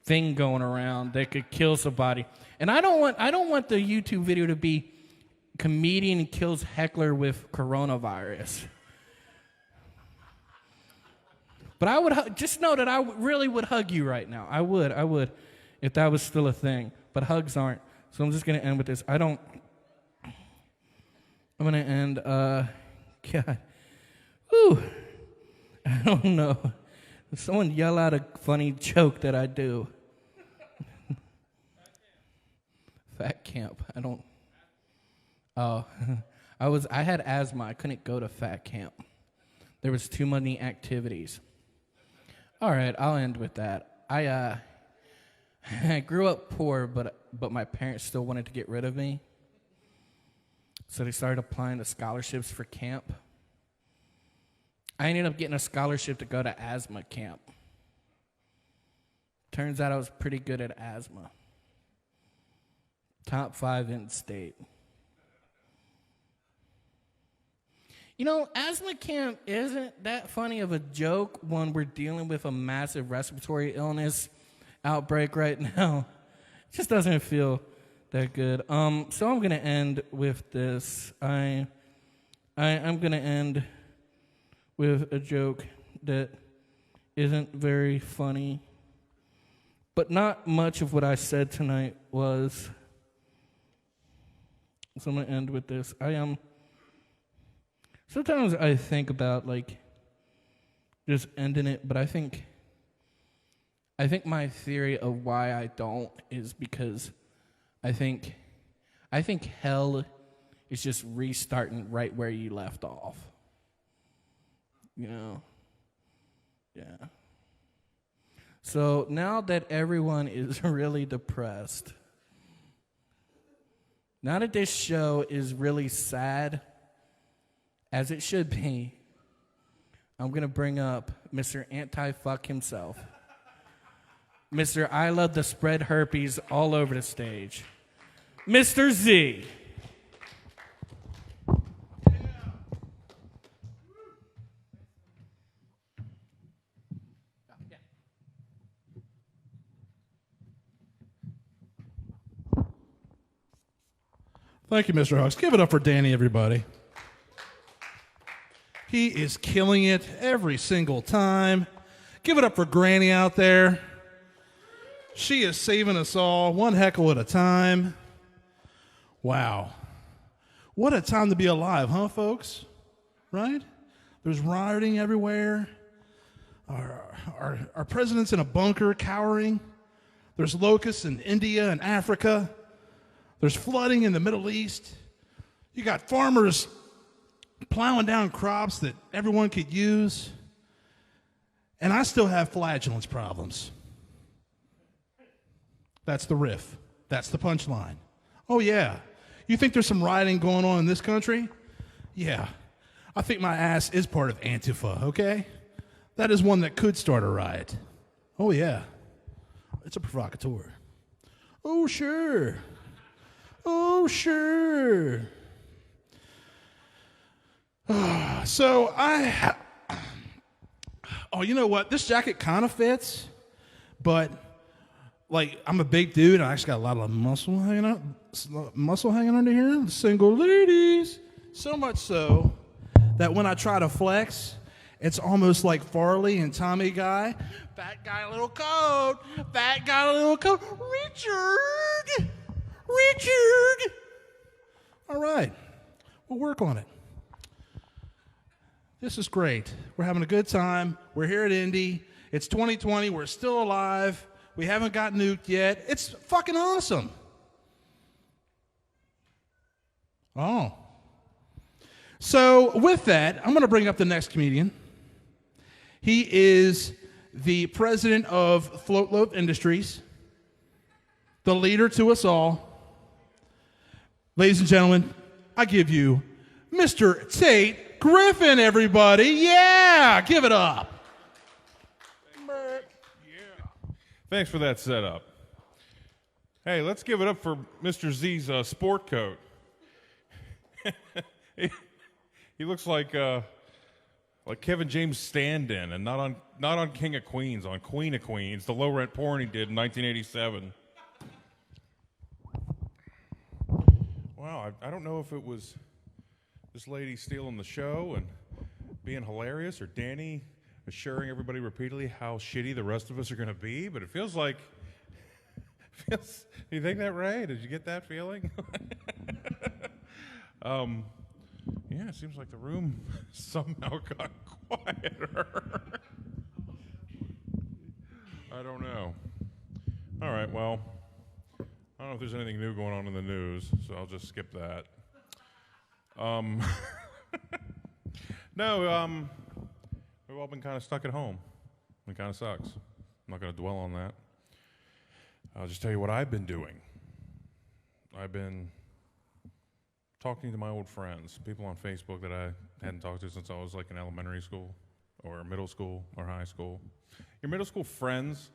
thing going around that could kill somebody. And I don't want the YouTube video to be comedian kills heckler with coronavirus. But I would just know that I really would hug you right now. I would, if that was still a thing. But hugs aren't. So I'm just going to end with this. I'm going to end, God. Whew. I don't know. Someone yell out a funny joke that I do. Fat camp. I don't. Oh. I had asthma. I couldn't go to fat camp. There was too many activities. All right, I'll end with that. I grew up poor, but my parents still wanted to get rid of me. So they started applying to scholarships for camp. I ended up getting a scholarship to go to asthma camp. Turns out I was pretty good at asthma. Top 5 in state. You know, asthma camp isn't that funny of a joke when we're dealing with a massive respiratory illness outbreak right now. It just doesn't feel that good. So I'm going to end with this. I I'm going to end with a joke that isn't very funny, but not much of what I said tonight was. So I'm going to end with this. Sometimes I think about, like, just ending it, but I think my theory of why I don't is because I think hell is just restarting right where you left off. You know? Yeah. So now that everyone is really depressed, now that this show is really sad, as it should be, I'm going to bring up Mr. Anti-Fuck himself. Mr. I love to spread herpes all over the stage. Mr. Z. Thank you, Mr. Hawks. Give it up for Danny, everybody. He is killing it every single time. Give it up for Granny out there. She is saving us all one heckle at a time. Wow. What a time to be alive, huh, folks? Right? There's rioting everywhere. Our president's in a bunker cowering. There's locusts in India and Africa. There's flooding in the Middle East. You got farmers plowing down crops that everyone could use. And I still have flatulence problems. That's the riff. That's the punchline. Oh, yeah. You think there's some rioting going on in this country? Yeah. I think my ass is part of Antifa, okay? That is one that could start a riot. Oh, yeah. It's a provocateur. Oh, sure. Oh, sure. So you know what? This jacket kind of fits, but like I'm a big dude and I actually got a lot of muscle hanging under here. Single ladies. So much so that when I try to flex, it's almost like Farley and Tommy Guy. Fat guy, little coat. Fat guy, little coat. Richard. All right. We'll work on it. This is great. We're having a good time. We're here at Indy. It's 2020. We're still alive. We haven't got nuked yet. It's fucking awesome. Oh. So with that, I'm going to bring up the next comedian. He is the president of Float Loaf Industries, the leader to us all. Ladies and gentlemen, I give you Mr. Tate Griffen, everybody. Yeah, give it up. Thanks for that setup. Hey, let's give it up for Mr. Z's sport coat. He looks like Kevin James stand-in, and not on King of Queens, on Queen of Queens, the low-rent porn he did in 1987. Wow, I don't know if it was this lady stealing the show and being hilarious, or Danny assuring everybody repeatedly how shitty the rest of us are going to be, but it feels like... you think that, Ray? Did you get that feeling? Yeah, it seems like the room somehow got quieter. I don't know. All right, well, I don't know if there's anything new going on in the news, so I'll just skip that. No, we've all been kind of stuck at home. It kind of sucks. I'm not going to dwell on that. I'll just tell you what I've been doing. I've been talking to my old friends, people on Facebook that I hadn't talked to since I was like in elementary school or middle school or high school. Your middle school friends,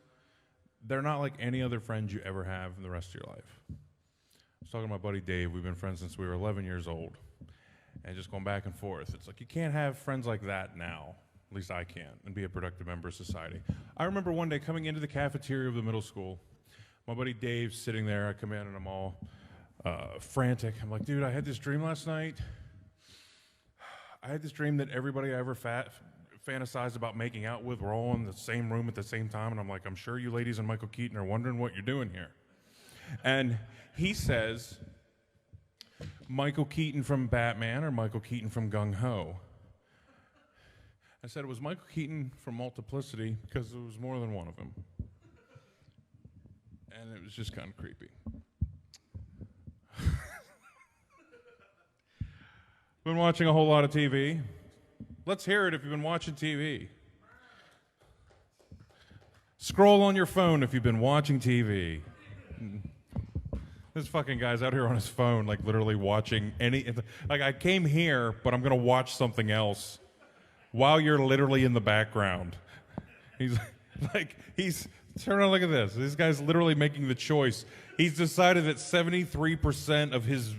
they're not like any other friends you ever have in the rest of your life. I was talking to my buddy Dave. We've been friends since we were 11 years old. And just going back and forth. It's like you can't have friends like that now. At least I can't, and be a productive member of society. I remember one day coming into the cafeteria of the middle school. My buddy Dave's sitting there. I come in and I'm all frantic. I'm like, dude, I had this dream last night. I had this dream that everybody I ever fantasized about making out with were all in the same room at the same time, and I'm like, I'm sure you ladies and Michael Keaton are wondering what you're doing here. And he says, Michael Keaton from Batman or Michael Keaton from Gung Ho? I said it was Michael Keaton from Multiplicity because there was more than one of them. And it was just kind of creepy. Been watching a whole lot of TV. Let's hear it if you've been watching TV. Scroll on your phone if you've been watching TV. This fucking guy's out here on his phone, like literally watching like I came here, but I'm gonna watch something else while you're literally in the background. He's turn around, look at this. This guy's literally making the choice. He's decided that 73% of his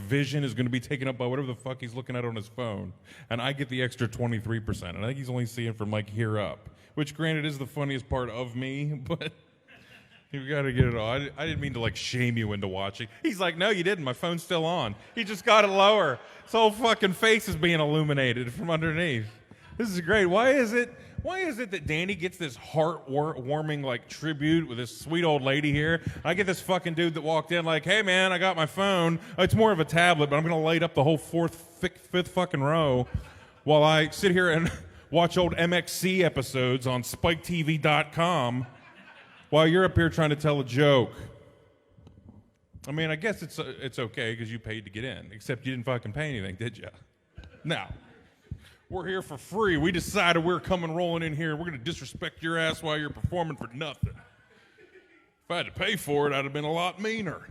vision is going to be taken up by whatever the fuck he's looking at on his phone, and I get the extra 23%. And I think he's only seeing from here up, which granted is the funniest part of me, but you got to get it all. I didn't mean to shame you into watching. He's like, no, you didn't. My phone's still on. He just got it lower. His whole fucking face is being illuminated from underneath. This is great. Why is it that Danny gets this heart-warming tribute with this sweet old lady here? I get this fucking dude that walked in hey man, I got my phone. It's more of a tablet, but I'm gonna light up the whole fifth fucking row while I sit here and watch old MXC episodes on SpikeTV.com while you're up here trying to tell a joke. I mean, I guess it's okay because you paid to get in, except you didn't fucking pay anything, did you? No. We're here for free. We decided we're coming rolling in here. We're going to disrespect your ass while you're performing for nothing. If I had to pay for it, I'd have been a lot meaner,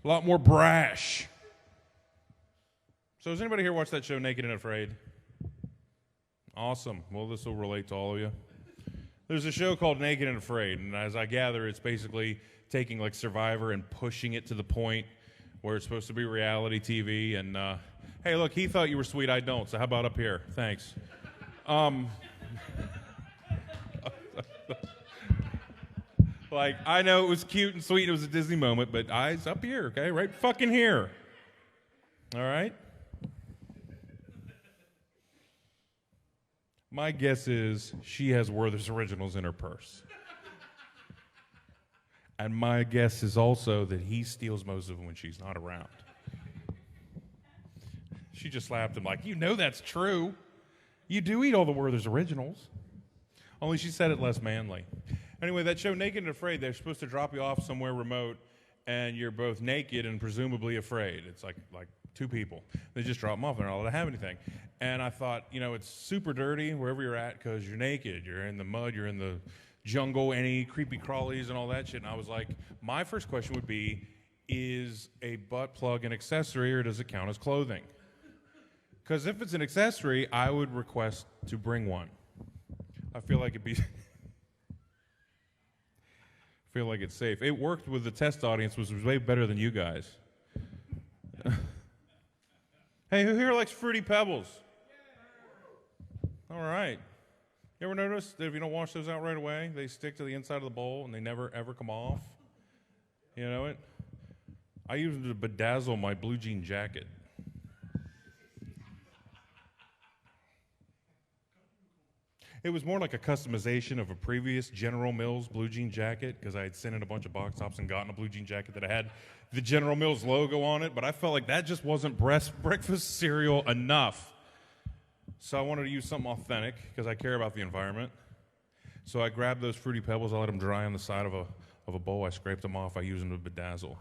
a lot more brash. So has anybody here watched that show, Naked and Afraid? Awesome. Well, this will relate to all of you. There's a show called Naked and Afraid, and as I gather, it's basically taking Survivor and pushing it to the point where it's supposed to be reality TV, and hey, look, he thought you were sweet, I don't, so how about up here? Thanks. I know it was cute and sweet, it was a Disney moment, but eyes up here, okay? Right fucking here. All right? My guess is she has Werther's Originals in her purse. And my guess is also that he steals most of them when she's not around. She just slapped him you know that's true. You do eat all the Werther's Originals. Only she said it less manly. Anyway, that show, Naked and Afraid, they're supposed to drop you off somewhere remote, and you're both naked and presumably afraid. It's like two people. They just drop them off. They're not allowed to have anything. And I thought, it's super dirty wherever you're at because you're naked. You're in the mud. You're in the jungle, any creepy crawlies and all that shit. And I was like, my first question would be, is a butt plug an accessory or does it count as clothing? Because if it's an accessory, I would request to bring one. I feel like it'd be... feel like it's safe. It worked with the test audience, which was way better than you guys. Hey, who here likes Fruity Pebbles? All right. You ever notice that if you don't wash those out right away, they stick to the inside of the bowl and they never, ever come off? You know it? I use them to bedazzle my blue jean jacket. It was more like a customization of a previous General Mills blue jean jacket because I had sent in a bunch of box tops and gotten a blue jean jacket that had the General Mills logo on it, but I felt like that just wasn't breakfast cereal enough. So I wanted to use something authentic because I care about the environment. So I grabbed those Fruity Pebbles, I let them dry on the side of a bowl, I scraped them off, I used them to bedazzle.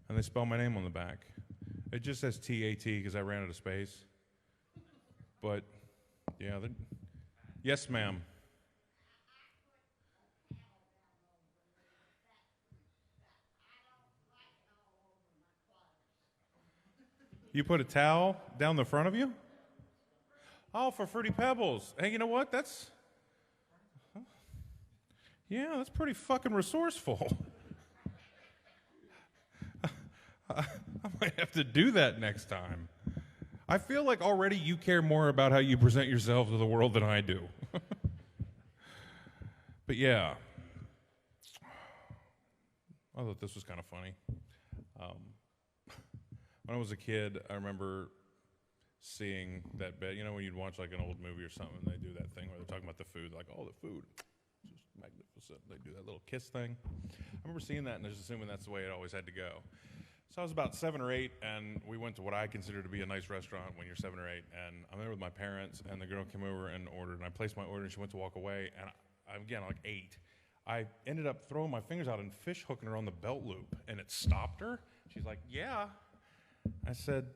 And they spell my name on the back. It just says Tate because I ran out of space. But, yeah, yes, ma'am. You put a towel down the front of you? Oh, for Fruity Pebbles. Hey, you know what? That's pretty fucking resourceful. I might have to do that next time. I feel like already you care more about how you present yourself to the world than I do. But yeah, I thought this was kind of funny. When I was a kid, I remember seeing that bit. You know, when you'd watch like an old movie or something, they do that thing where they're talking about the food, like, oh, the food, just magnificent. They do that little kiss thing. I remember seeing that and just assuming that's the way it always had to go. So I was about 7 or 8, and we went to what I consider to be a nice restaurant when you're 7 or 8. And I'm there with my parents, and the girl came over and ordered, and I placed my order, and she went to walk away. And again, like 8, I ended up throwing my fingers out and fish hooking her on the belt loop, and it stopped her. She's like, yeah. I said,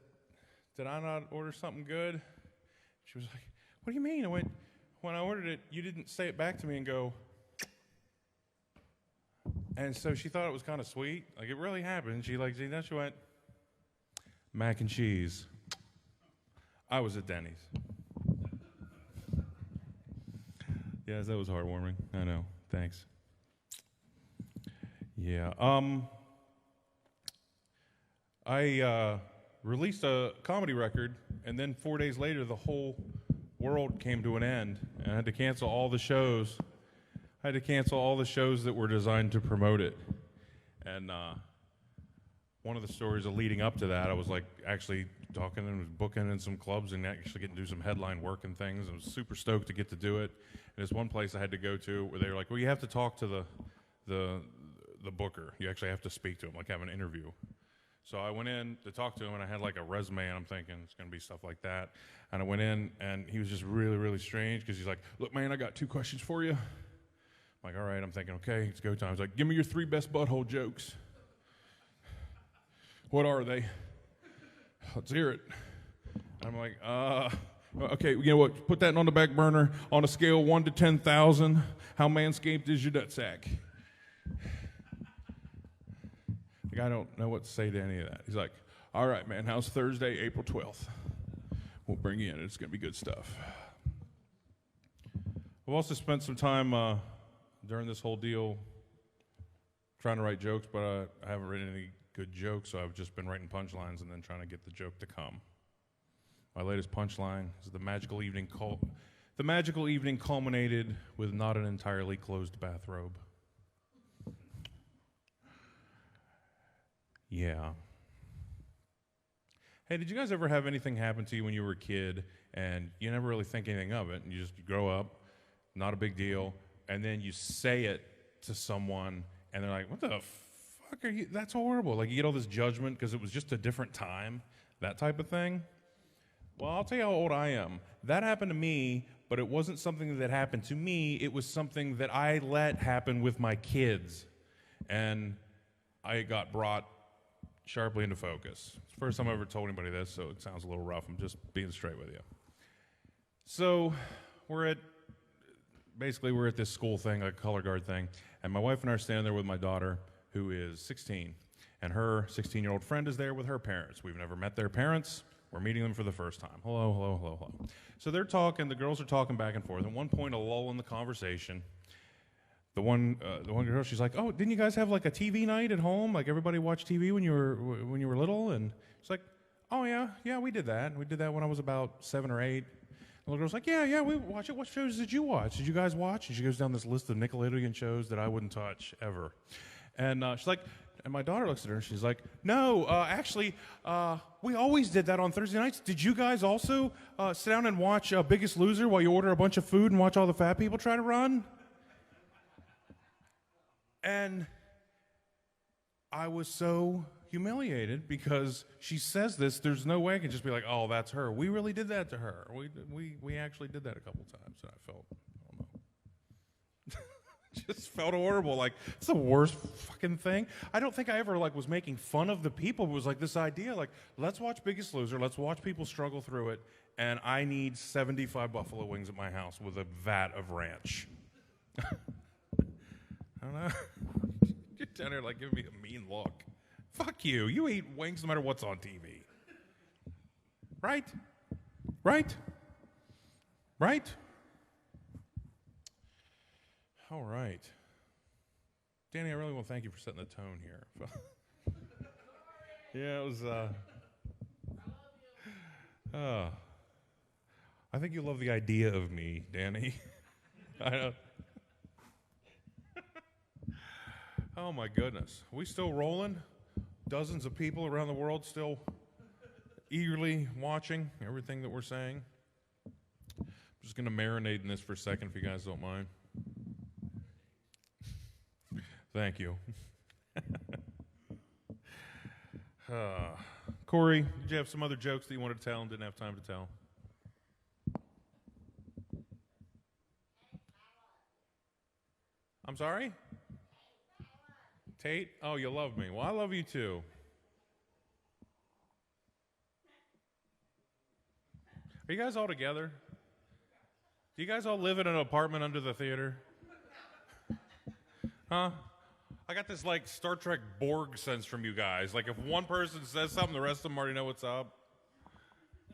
did I not order something good? She was like, what do you mean? I went, when I ordered it, you didn't say it back to me and go. And so she thought it was kind of sweet. Like, it really happened. She went, mac and cheese. I was at Denny's. Yes, that was heartwarming. I know. Thanks. Yeah. I released a comedy record, and then 4 days later, the whole world came to an end, and I had to cancel all the shows. I had to cancel all the shows that were designed to promote it. And one of the stories leading up to that, I was like actually talking and was booking in some clubs and actually getting to do some headline work and things. I was super stoked to get to do it. And there's one place I had to go to where they were like, well, you have to talk to the booker. You actually have to speak to him, like have an interview. So I went in to talk to him, and I had like a resume, and I'm thinking it's going to be stuff like that. And I went in, and he was just really, really strange because he's like, look, man, I got 2 questions for you. I'm like, all right. I'm thinking, okay, it's go time. He's like, give me your 3 best butthole jokes. What are they? Let's hear it. I'm like, okay, you know what? Put that on the back burner. On a scale of 1 to 10,000, how manscaped is your nutsack? Like, I don't know what to say to any of that. He's like, all right, man, how's Thursday, April 12th? We'll bring you in. It's going to be good stuff. I've also spent some time during this whole deal trying to write jokes, but I haven't written any good jokes, so I've just been writing punchlines and then trying to get the joke to come. My latest punchline is the magical evening culminated with not an entirely closed bathrobe. Yeah. Hey, did you guys ever have anything happen to you when you were a kid and you never really think anything of it, and you grow up, not a big deal, and then you say it to someone and they're like, what the fuck are you, that's horrible. Like, you get all this judgment because it was just a different time, that type of thing. Well, I'll tell you how old I am. That happened to me, but it wasn't something that happened to me. It was something that I let happen with my kids. And I got brought sharply into focus. It's the first time I ever told anybody this, so it sounds a little rough. I'm just being straight with you. So we're at this school thing, a color guard thing, and my wife and I are standing there with my daughter, who is 16, and her 16-year-old friend is there with her parents. We've never met their parents. We're meeting them for the first time. Hello, hello, hello, hello. So they're talking, the girls are talking back and forth. At one point, a lull in the conversation. The one girl, she's like, oh, didn't you guys have like a TV night at home? Like, everybody watched TV when you were little? And she's like, oh, yeah, we did that. We did that when I was about 7 or 8. The little girl's like, yeah, we watch it. What shows did you watch? Did you guys watch? And she goes down this list of Nickelodeon shows that I wouldn't touch ever. And she's like, and my daughter looks at her and she's like, no, actually, we always did that on Thursday nights. Did you guys also sit down and watch Biggest Loser while you order a bunch of food and watch all the fat people try to run? And I was so humiliated because she says this. There's no way I can just be like, oh, that's her. We really did that to her. We actually did that a couple times, and I felt, I don't know. Just felt horrible. Like, it's the worst fucking thing. I don't think I ever was making fun of the people. It was like this idea, like, let's watch Biggest Loser. Let's watch people struggle through it. And I need 75 buffalo wings at my house with a vat of ranch. I don't know. You're down there giving me a mean look. Fuck you. You eat wings no matter what's on TV. Right? All right. Danny, I really want to thank you for setting the tone here. Yeah, it was, I think you love the idea of me, Danny. I know. Oh my goodness. We still rolling? Dozens of people around the world still eagerly watching everything that we're saying. I'm just going to marinate in this for a second if you guys don't mind. Thank you. Corey, did you have some other jokes that you wanted to tell and didn't have time to tell? I'm sorry? Tate? Oh, you love me. Well, I love you too. Are you guys all together? Do you guys all live in an apartment under the theater? Huh? I got this like Star Trek Borg sense from you guys. Like if one person says something, the rest of them already know what's up.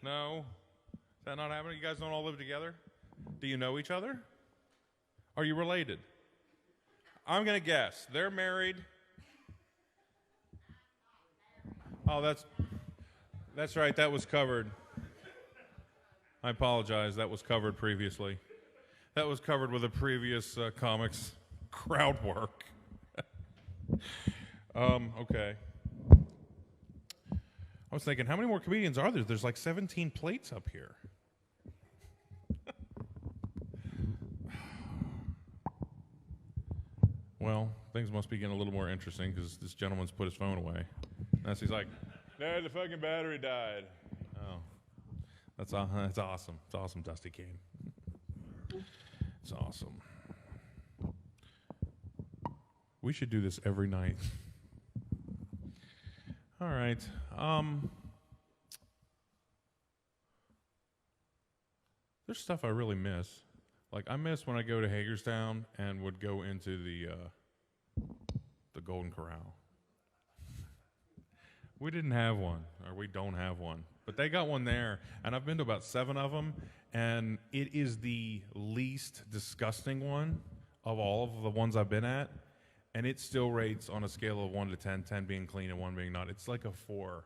No? Is that not happening? You guys don't all live together? Do you know each other? Are you related? I'm going to guess. They're married. Oh, that's right. That was covered. I apologize. That was covered previously. That was covered with a previous comics crowd work. Okay. I was thinking, how many more comedians are there? There's like 17 plates up here. Well, things must be getting a little more interesting because this gentleman's put his phone away. And he's like, no, the fucking battery died. Oh, that's awesome. It's awesome, Dusty Kane. It's awesome. We should do this every night. All right. There's stuff I really miss. Like I miss when I go to Hagerstown and would go into the Golden Corral. We didn't have one, or we don't have one, but they got one there, and I've been to about 7 of them, and it is the least disgusting one of all of the ones I've been at, and it still rates on a scale of 1 to 10, 10 being clean and 1 being not. It's like a 4,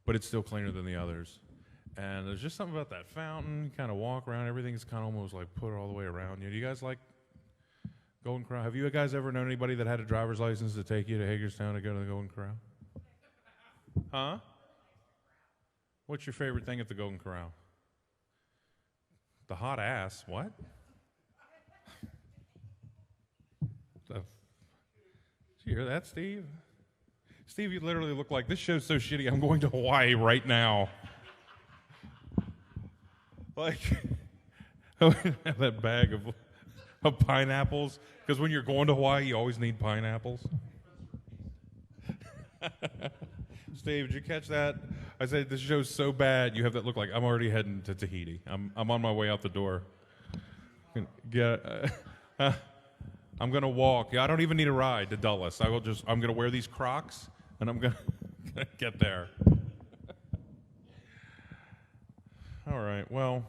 but it's still cleaner than the others. And there's just something about that fountain. You kind of walk around. Everything's kind of almost like put all the way around you. Do you guys like Golden Corral? Have you guys ever known anybody that had a driver's license to take you to Hagerstown to go to the Golden Corral? Huh? What's your favorite thing at the Golden Corral? The hot ass. What? Did you hear that, Steve? Steve, you literally look like, this show's so shitty, I'm going to Hawaii right now. Like, have that bag of pineapples, because when you're going to Hawaii, you always need pineapples. Steve, did you catch that? I said, this show's so bad, you have that look like, I'm already heading to Tahiti. I'm on my way out the door. I'm going to walk. Yeah, I don't even need a ride to Dulles. I'm going to wear these Crocs, and I'm going to get there. All right, well,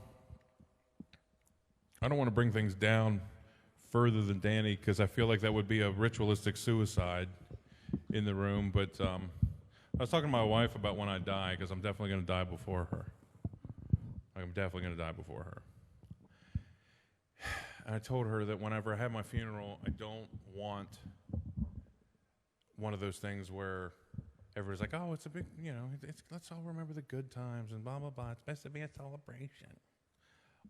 I don't want to bring things down further than Danny because I feel like that would be a ritualistic suicide in the room, but I was talking to my wife about when I die because I'm definitely going to die before her. I'm definitely going to die before her. And I told her that whenever I have my funeral, I don't want one of those things where everybody's like, oh, it's a big, let's all remember the good times and blah, blah, blah. It's best to be a celebration.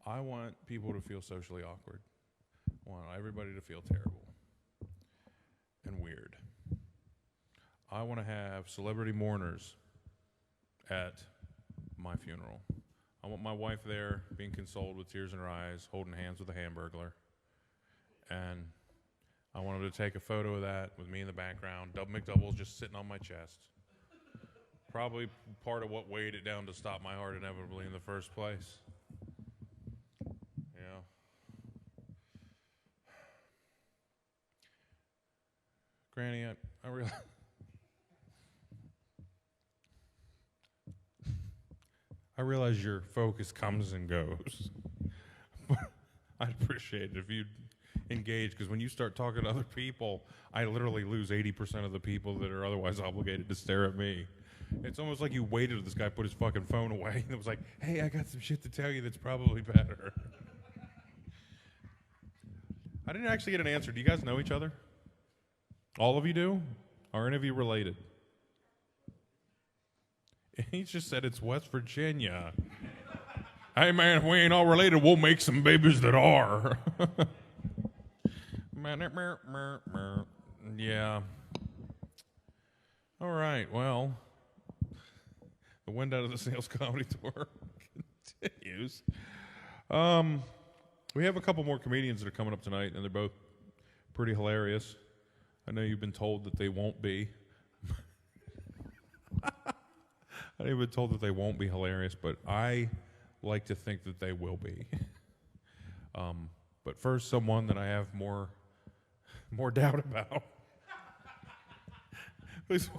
I want people to feel socially awkward. I want everybody to feel terrible and weird. I want to have celebrity mourners at my funeral. I want my wife there being consoled with tears in her eyes, holding hands with a Hamburglar. And I want them to take a photo of that with me in the background, Double McDoubles just sitting on my chest. Probably part of what weighed it down to stop my heart inevitably in the first place. Yeah. Granny, I realize... I realize your focus comes and goes. I'd appreciate it if you'd engage, because when you start talking to other people, I literally lose 80% of the people that are otherwise obligated to stare at me. It's almost like you waited till this guy put his fucking phone away, and it was like, hey, I got some shit to tell you that's probably better. I didn't actually get an answer. Do you guys know each other? All of you do? Are any of you related? He just said it's West Virginia. Hey, man, if we ain't all related, we'll make some babies that are. Yeah. All right, well, the wind out of the Sales Comedy Tour continues. We have a couple more comedians that are coming up tonight, and they're both pretty hilarious. I know you've been told that they won't be. I've been told that they won't be hilarious, but I like to think that they will be. But first, someone that I have more doubt about. Please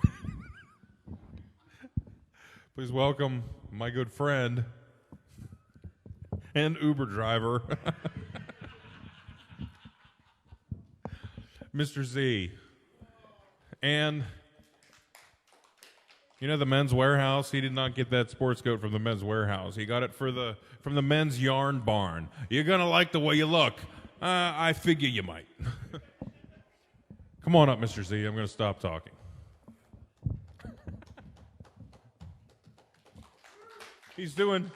welcome my good friend and Uber driver, Mr. Z. And you know the Men's Warehouse? He did not get that sports coat from the Men's Warehouse. He got it from the Men's Yarn Barn. You're going to like the way you look. I figure you might. Come on up, Mr. Z. I'm going to stop talking. He's doing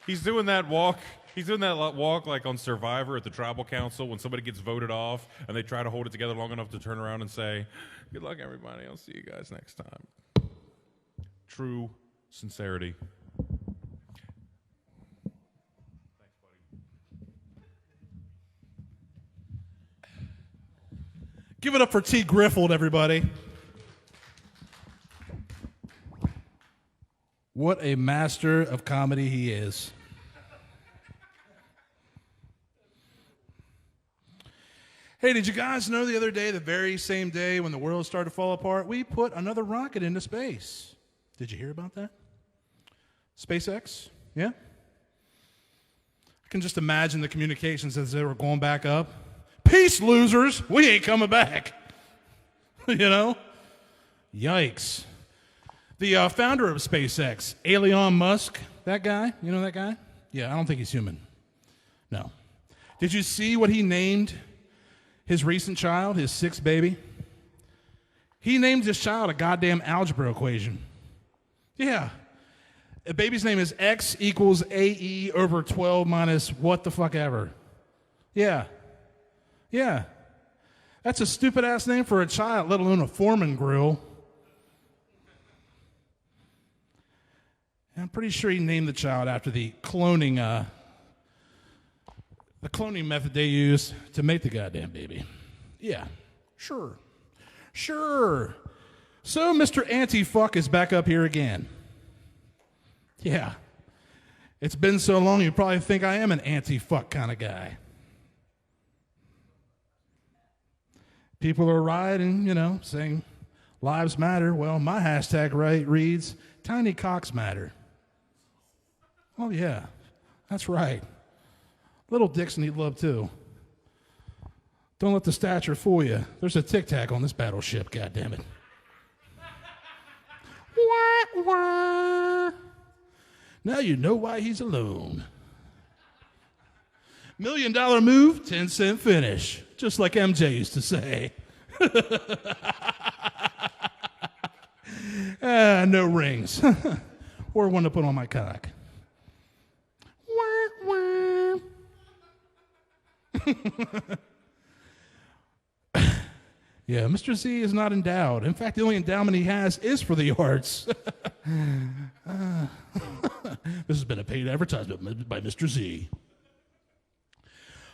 that walk. He's doing that walk like on Survivor at the Tribal Council when somebody gets voted off and they try to hold it together long enough to turn around and say, "Good luck, everybody. I'll see you guys next time." True sincerity. Thanks, buddy. Give it up for T. Griffen, everybody. What a master of comedy he is. Hey, did you guys know the other day, the very same day when the world started to fall apart, we put another rocket into space? Did you hear about that? SpaceX? Yeah? I can just imagine the communications as they were going back up. Peace, losers. We ain't coming back. You know? Yikes. The founder of SpaceX, Elon Musk, that guy, you know that guy? Yeah, I don't think he's human. No. Did you see what he named his recent child, his sixth baby? He named his child a goddamn algebra equation. Yeah. The baby's name is X equals AE over 12 minus what the fuck ever. Yeah. Yeah. That's a stupid ass name for a child, let alone a Foreman grill. I'm pretty sure he named the child after the cloning method they use to make the goddamn baby. Yeah, sure. So Mr. Anti-Fuck is back up here again. Yeah. It's been so long you probably think I am an anti-fuck kind of guy. People are rioting, saying lives matter. Well, my hashtag reads, tiny cocks matter. Oh, yeah, that's right. Little dicks need love, too. Don't let the stature fool you. There's a tic-tac on this battleship, goddammit. Wah, wah. Now you know why he's alone. $1 million move, 10-cent finish. Just like MJ used to say. No rings. Or one to put on my cock. Yeah, Mr. Z is not endowed. In fact, the only endowment he has is for the arts. This has been a paid advertisement by Mr. Z.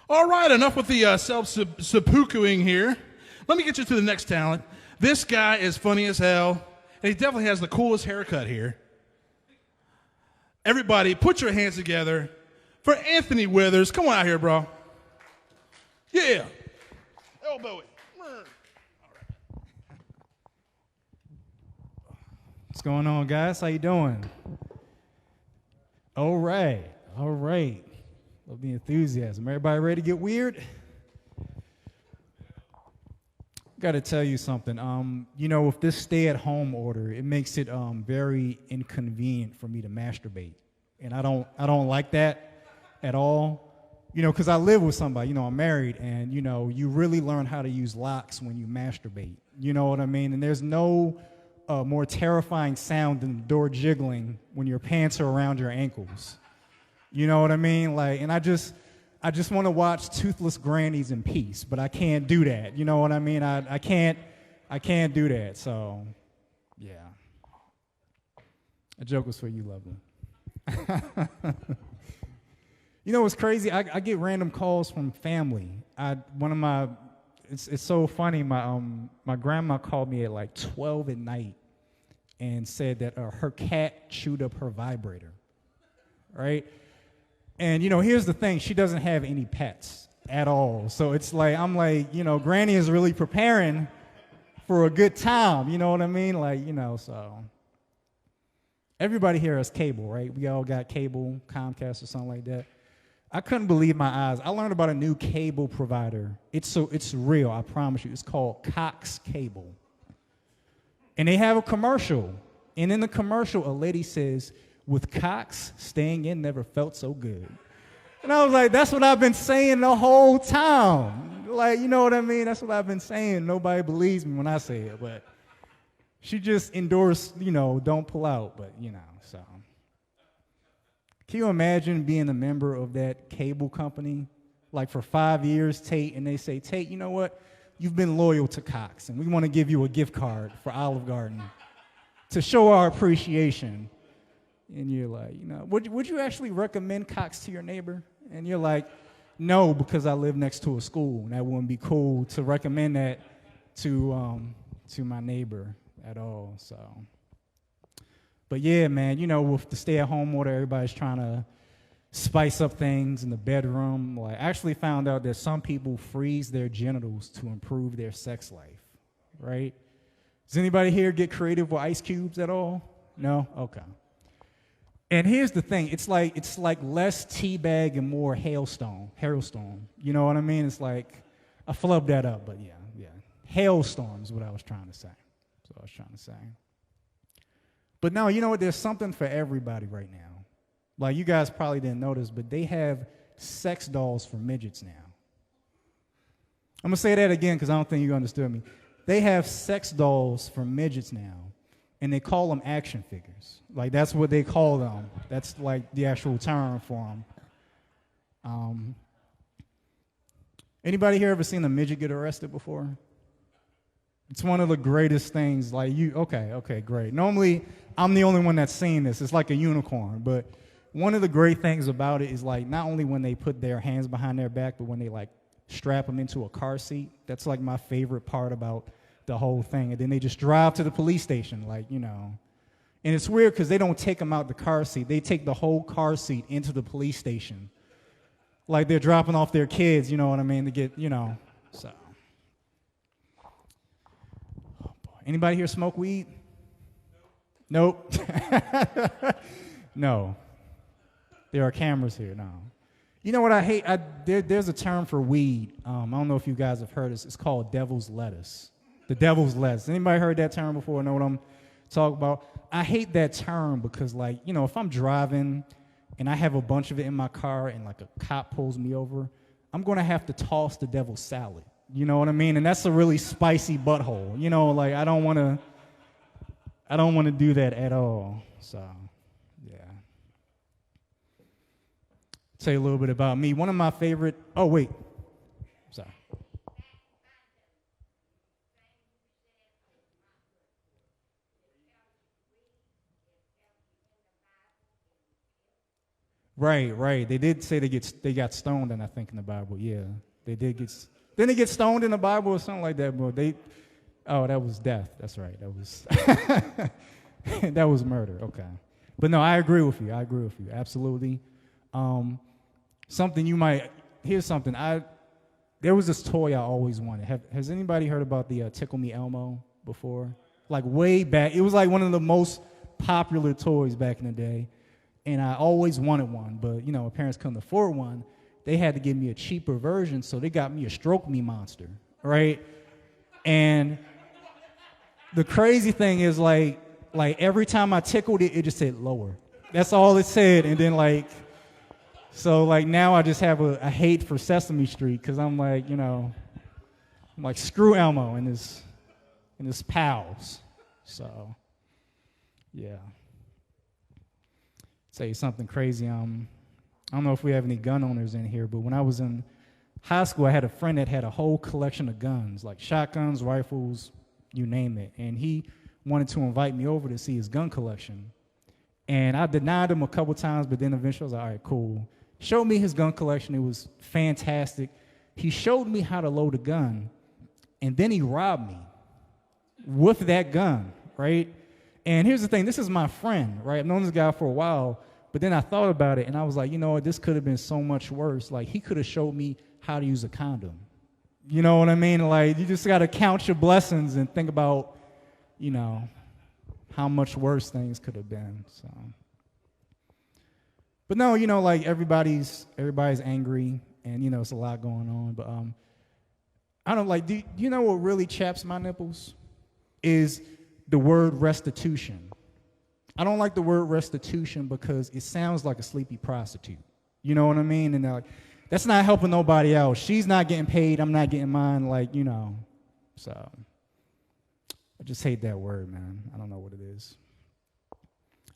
All right, enough with the self-seppukuing here. Let me get you to the next talent. This guy is funny as hell, and he definitely has the coolest haircut here. Everybody, put your hands together for Anthony Withers. Come on out here, bro. Yeah. Elbow it. What's going on, guys? How you doing? All right. Love the enthusiasm. Everybody ready to get weird? Got to tell you something. With this stay-at-home order, it makes it very inconvenient for me to masturbate, and I don't like that at all. Because I live with somebody. I'm married, and you really learn how to use locks when you masturbate. You know what I mean? And there's no more terrifying sound than the door jiggling when your pants are around your ankles. You know what I mean? Like, and I just want to watch toothless grannies in peace, but I can't do that. You know what I mean? I can't do that. So, yeah. A joke was for you, lovely. You know what's crazy? I get random calls from family. It's so funny. My grandma called me at like 12 at night and said that her cat chewed up her vibrator, right? And here's the thing: she doesn't have any pets at all. So it's like I'm like, Granny is really preparing for a good time. You know what I mean? Like, so everybody here has cable, right? We all got cable, Comcast or something like that. I couldn't believe my eyes. I learned about a new cable provider. It's real, I promise you. It's called Cox Cable. And they have a commercial. And in the commercial, a lady says, "With Cox, staying in never felt so good." And I was like, that's what I've been saying the whole time. Like, you know what I mean? That's what I've been saying. Nobody believes me when I say it. But she just endorsed, don't pull out. But, so. Can you imagine being a member of that cable company, like for 5 years, Tate, and they say, "Tate, you know what? You've been loyal to Cox, and we want to give you a gift card for Olive Garden to show our appreciation." And you're like, would you actually recommend Cox to your neighbor? And you're like, "No, because I live next to a school, and that wouldn't be cool to recommend that to my neighbor at all." So. But yeah, man, with the stay-at-home order, everybody's trying to spice up things in the bedroom. Like, I actually found out that some people freeze their genitals to improve their sex life, right? Does anybody here get creative with ice cubes at all? No? Okay. And here's the thing. It's like less teabag and more hailstorm. You know what I mean? It's like, I flubbed that up, but yeah. Hailstorm is what I was trying to say. That's what I was trying to say. But no, you know what? There's something for everybody right now. Like, you guys probably didn't notice, but they have sex dolls for midgets now. I'm going to say that again because I don't think you understood me. They have sex dolls for midgets now, and they call them action figures. Like, that's what they call them. That's like the actual term for them. Anybody here ever seen a midget get arrested before? It's one of the greatest things. Like, okay, great. Normally, I'm the only one that's seen this. It's like a unicorn. But one of the great things about it is, like, not only when they put their hands behind their back, but when they, like, strap them into a car seat. That's, like, my favorite part about the whole thing. And then they just drive to the police station, like, And it's weird because they don't take them out the car seat. They take the whole car seat into the police station. Like, they're dropping off their kids, you know what I mean, to get, so. Anybody here smoke weed? Nope. No. There are cameras here. No. You know what I hate? There's a term for weed. I don't know if you guys have heard this. It's called devil's lettuce. The devil's lettuce. Anybody heard that term before? Know what I'm talking about? I hate that term because, like, if I'm driving and I have a bunch of it in my car and, like, a cop pulls me over, I'm going to have to toss the devil's salad. You know what I mean? And that's a really spicy butthole. Like, I don't want to do that at all. So, yeah. Tell you a little bit about me. One of my favorite, sorry. Right. They did say they got stoned, and I think in the Bible, yeah. They did get. Didn't they get stoned in the Bible or something like that? But that was death. That's right. That was that was murder. Okay. But no, I agree with you. Absolutely. Here's something. There was this toy I always wanted. Has anybody heard about the Tickle Me Elmo before? Like, way back. It was like one of the most popular toys back in the day. And I always wanted one, but my parents couldn't afford one. They had to give me a cheaper version, so they got me a Stroke Me monster, right? And the crazy thing is, like every time I tickled it, it just said lower. That's all it said. And then, so now I just have a hate for Sesame Street because I'm like, screw Elmo and his pals. So, yeah. Tell you something crazy. I don't know if we have any gun owners in here, but when I was in high school, I had a friend that had a whole collection of guns, like shotguns, rifles, you name it. And he wanted to invite me over to see his gun collection. And I denied him a couple times, but then eventually I was like, all right, cool. Showed me his gun collection. It was fantastic. He showed me how to load a gun, and then he robbed me with that gun, right? And here's the thing. This is my friend, right? I've known this guy for a while, but then I thought about it, and I was like, you know what? This could have been so much worse. Like, he could have showed me how to use a condom. You know what I mean? Like, you just got to count your blessings and think about, you know, how much worse things could have been. So, but no, you know, like everybody's angry, and you know it's a lot going on. But I don't like. Do you know what really chaps my nipples? Is the word restitution. I don't like the word restitution because it sounds like a sleepy prostitute. You know what I mean? And like, that's not helping nobody else. She's not getting paid. I'm not getting mine. Like, you know. So I just hate that word, man. I don't know what it is.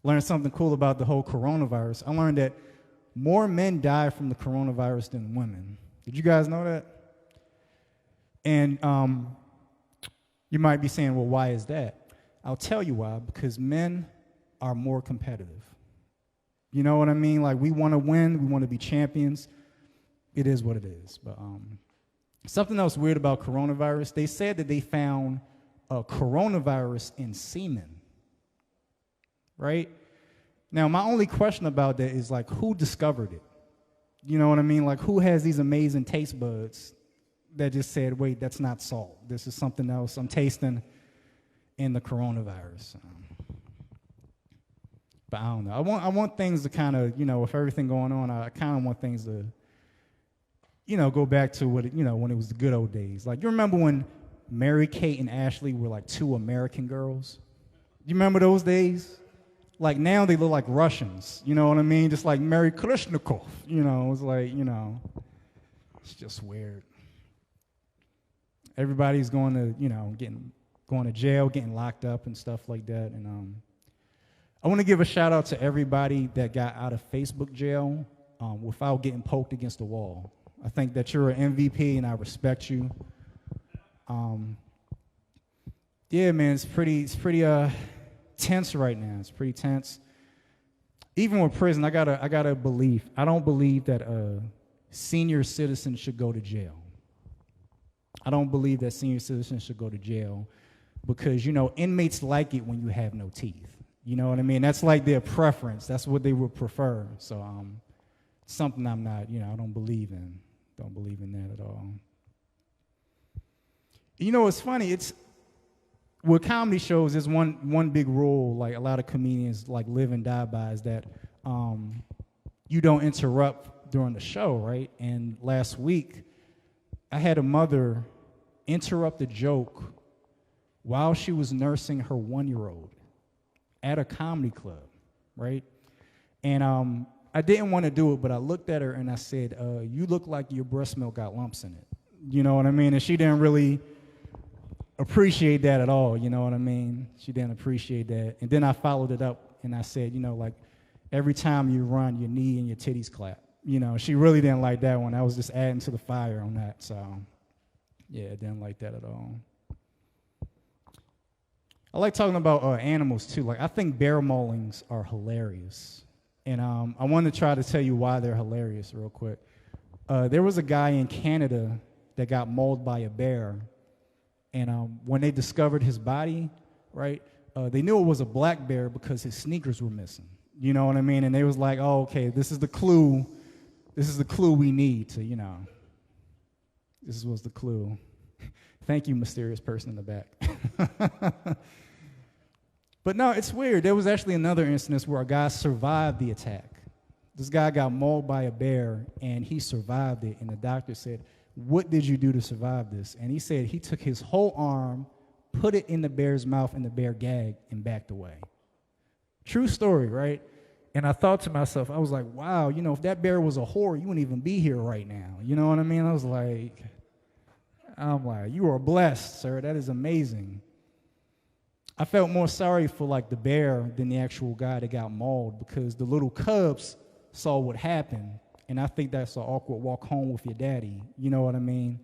Learned something cool about the whole coronavirus. I learned that more men die from the coronavirus than women. Did you guys know that? And you might be saying, well, why is that? I'll tell you why. Because men are more competitive. You know what I mean? Like, we want to win. We want to be champions. It is what it is. But something else weird about coronavirus, they said that they found a coronavirus in semen. Right? Now, my only question about that is, like, who discovered it? You know what I mean? Like, who has these amazing taste buds that just said, wait, that's not salt. This is something else I'm tasting in the coronavirus. But I don't know. I want things to kind of, you know, with everything going on, I kind of want things to, you know, go back to what, you know, when it was the good old days. Like, you remember when Mary Kate and Ashley were like two American girls? You remember those days? Like, now they look like Russians, you know what I mean? Just like Mary Kalashnikov, you know, it's like, you know, it's just weird. Everybody's going to, you know, going to jail, getting locked up and stuff like that. And I want to give a shout out to everybody that got out of Facebook jail without getting poked against the wall. I think that you're an MVP and I respect you. Yeah, man, it's pretty tense right now. It's pretty tense. Even with prison, I got a belief. I don't believe that senior citizens should go to jail. I don't believe that senior citizens should go to jail because, you know, inmates like it when you have no teeth. You know what I mean? That's like their preference. That's what they would prefer. So something I'm not, you know, I don't believe in. Don't believe in that at all. You know, it's funny. It's with comedy shows, there's one big rule, like a lot of comedians like live and die by, is that you don't interrupt during the show, right? And last week, I had a mother interrupt a joke while she was nursing her 1-year-old at a comedy club, right? And I didn't want to do it, but I looked at her and I said, you look like your breast milk got lumps in it. You know what I mean? And she didn't really appreciate that at all, you know what I mean? She didn't appreciate that. And then I followed it up and I said, you know, like, every time you run, your knee and your titties clap. You know, she really didn't like that one. I was just adding to the fire on that. So, yeah, didn't like that at all. I like talking about animals, too. Like, I think bear maulings are hilarious. And I want to try to tell you why they're hilarious real quick. There was a guy in Canada that got mauled by a bear. And when they discovered his body, right, they knew it was a black bear because his sneakers were missing. You know what I mean? And they was like, oh, okay, this is the clue. This is the clue we need to, you know. This was the clue. Thank you, mysterious person in the back. But no, it's weird. There was actually another instance where a guy survived the attack. This guy got mauled by a bear, and he survived it. And the doctor said, what did you do to survive this? And he said he took his whole arm, put it in the bear's mouth, and the bear gagged and backed away. True story, right? And I thought to myself, I was like, wow, you know, if that bear was a whore, you wouldn't even be here right now. You know what I mean? I'm like, you are blessed, sir. That is amazing. I felt more sorry for like the bear than the actual guy that got mauled, because the little cubs saw what happened, and I think that's an awkward walk home with your daddy. You know what I mean?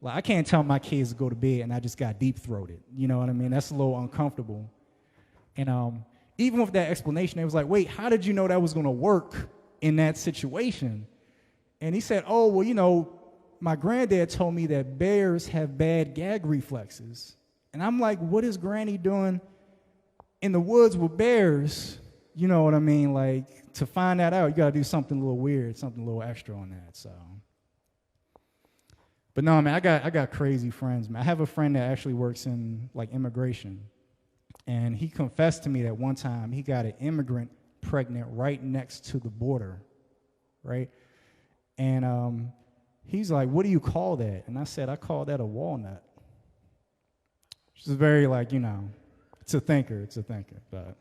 Like, I can't tell my kids to go to bed and I just got deep-throated. You know what I mean? That's a little uncomfortable. And even with that explanation, they was like, wait, how did you know that was going to work in that situation? And he said, oh, well, you know, my granddad told me that bears have bad gag reflexes. And I'm like, what is Granny doing in the woods with bears? You know what I mean? Like, to find that out, you got to do something a little weird, something a little extra on that. So, but no, man, I got crazy friends, man. I have a friend that actually works in like immigration, and he confessed to me that one time he got an immigrant pregnant right next to the border, right? And he's like, what do you call that? And I said, I call that a walnut. Which is very, like, you know, it's a thinker, but.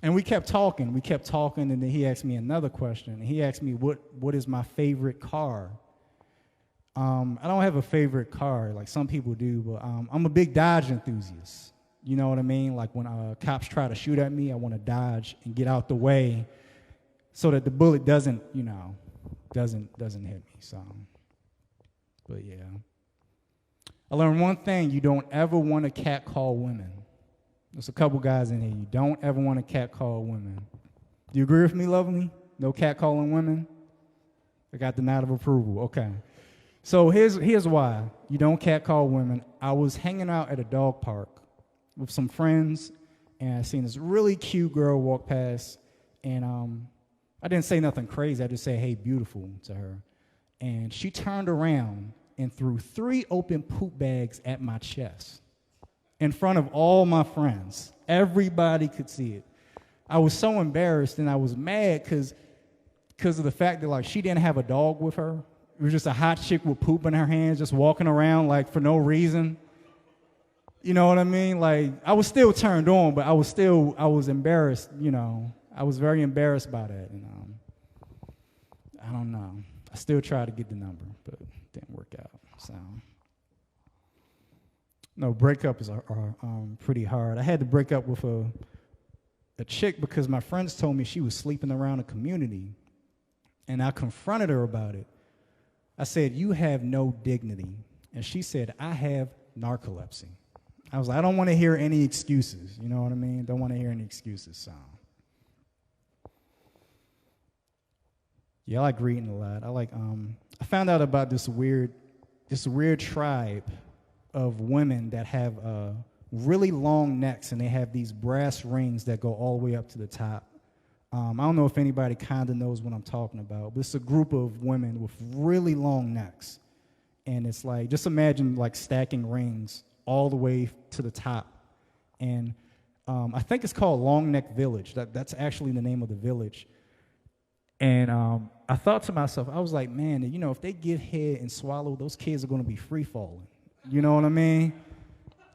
And we kept talking, and then he asked me another question. He asked me, what is my favorite car? I don't have a favorite car, like some people do, but I'm a big Dodge enthusiast. You know what I mean? Like, when cops try to shoot at me, I want to dodge and get out the way so that the bullet doesn't hit me, so. But yeah. I learned one thing: you don't ever want to catcall women. There's a couple guys in here. You don't ever want to catcall women. Do you agree with me, lovely? No catcalling women? I got the nod of approval. Okay. So here's why you don't catcall women. I was hanging out at a dog park with some friends, and I seen this really cute girl walk past, and I didn't say nothing crazy. I just said, hey, beautiful, to her. And she turned around and threw 3 open poop bags at my chest in front of all my friends. Everybody could see it. I was so embarrassed, and I was mad because of the fact that, like, she didn't have a dog with her. It was just a hot chick with poop in her hands just walking around, like, for no reason. You know what I mean? Like, I was still turned on, but I was embarrassed, you know. I was very embarrassed by that, and I don't know. I still tried to get the number, but it didn't work out, so. No, breakups are pretty hard. I had to break up with a chick because my friends told me she was sleeping around the community, and I confronted her about it. I said, you have no dignity. And she said, I have narcolepsy. I was like, I don't want to hear any excuses. You know what I mean? Don't want to hear any excuses, so. Yeah, I like reading a lot. I found out about this weird tribe of women that have really long necks, and they have these brass rings that go all the way up to the top. I don't know if anybody kind of knows what I'm talking about, but it's a group of women with really long necks. And it's like, just imagine like stacking rings all the way to the top. And I think it's called Long Neck Village. That's actually the name of the village. And I thought to myself, I was like, man, you know, if they get head and swallow, those kids are going to be free falling. You know what I mean?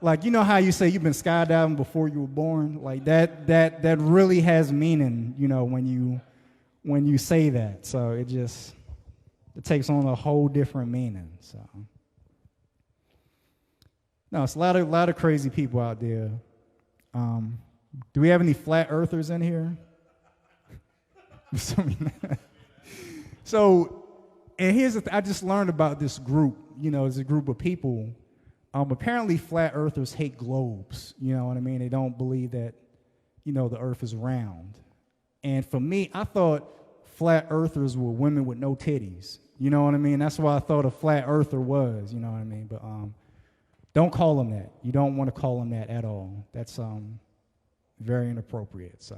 Like, you know how you say you've been skydiving before you were born? Like, that really has meaning, you know, when you say that. So it takes on a whole different meaning. So no, it's a lot of crazy people out there. Do we have any flat earthers in here? So, and here's the I just learned about this group. You know, it's a group of people. Apparently, flat earthers hate globes. You know what I mean? They don't believe that, you know, the earth is round. And for me, I thought flat earthers were women with no titties. You know what I mean? That's what I thought a flat earther was. You know what I mean? But don't call them that. You don't want to call them that at all. That's very inappropriate. So.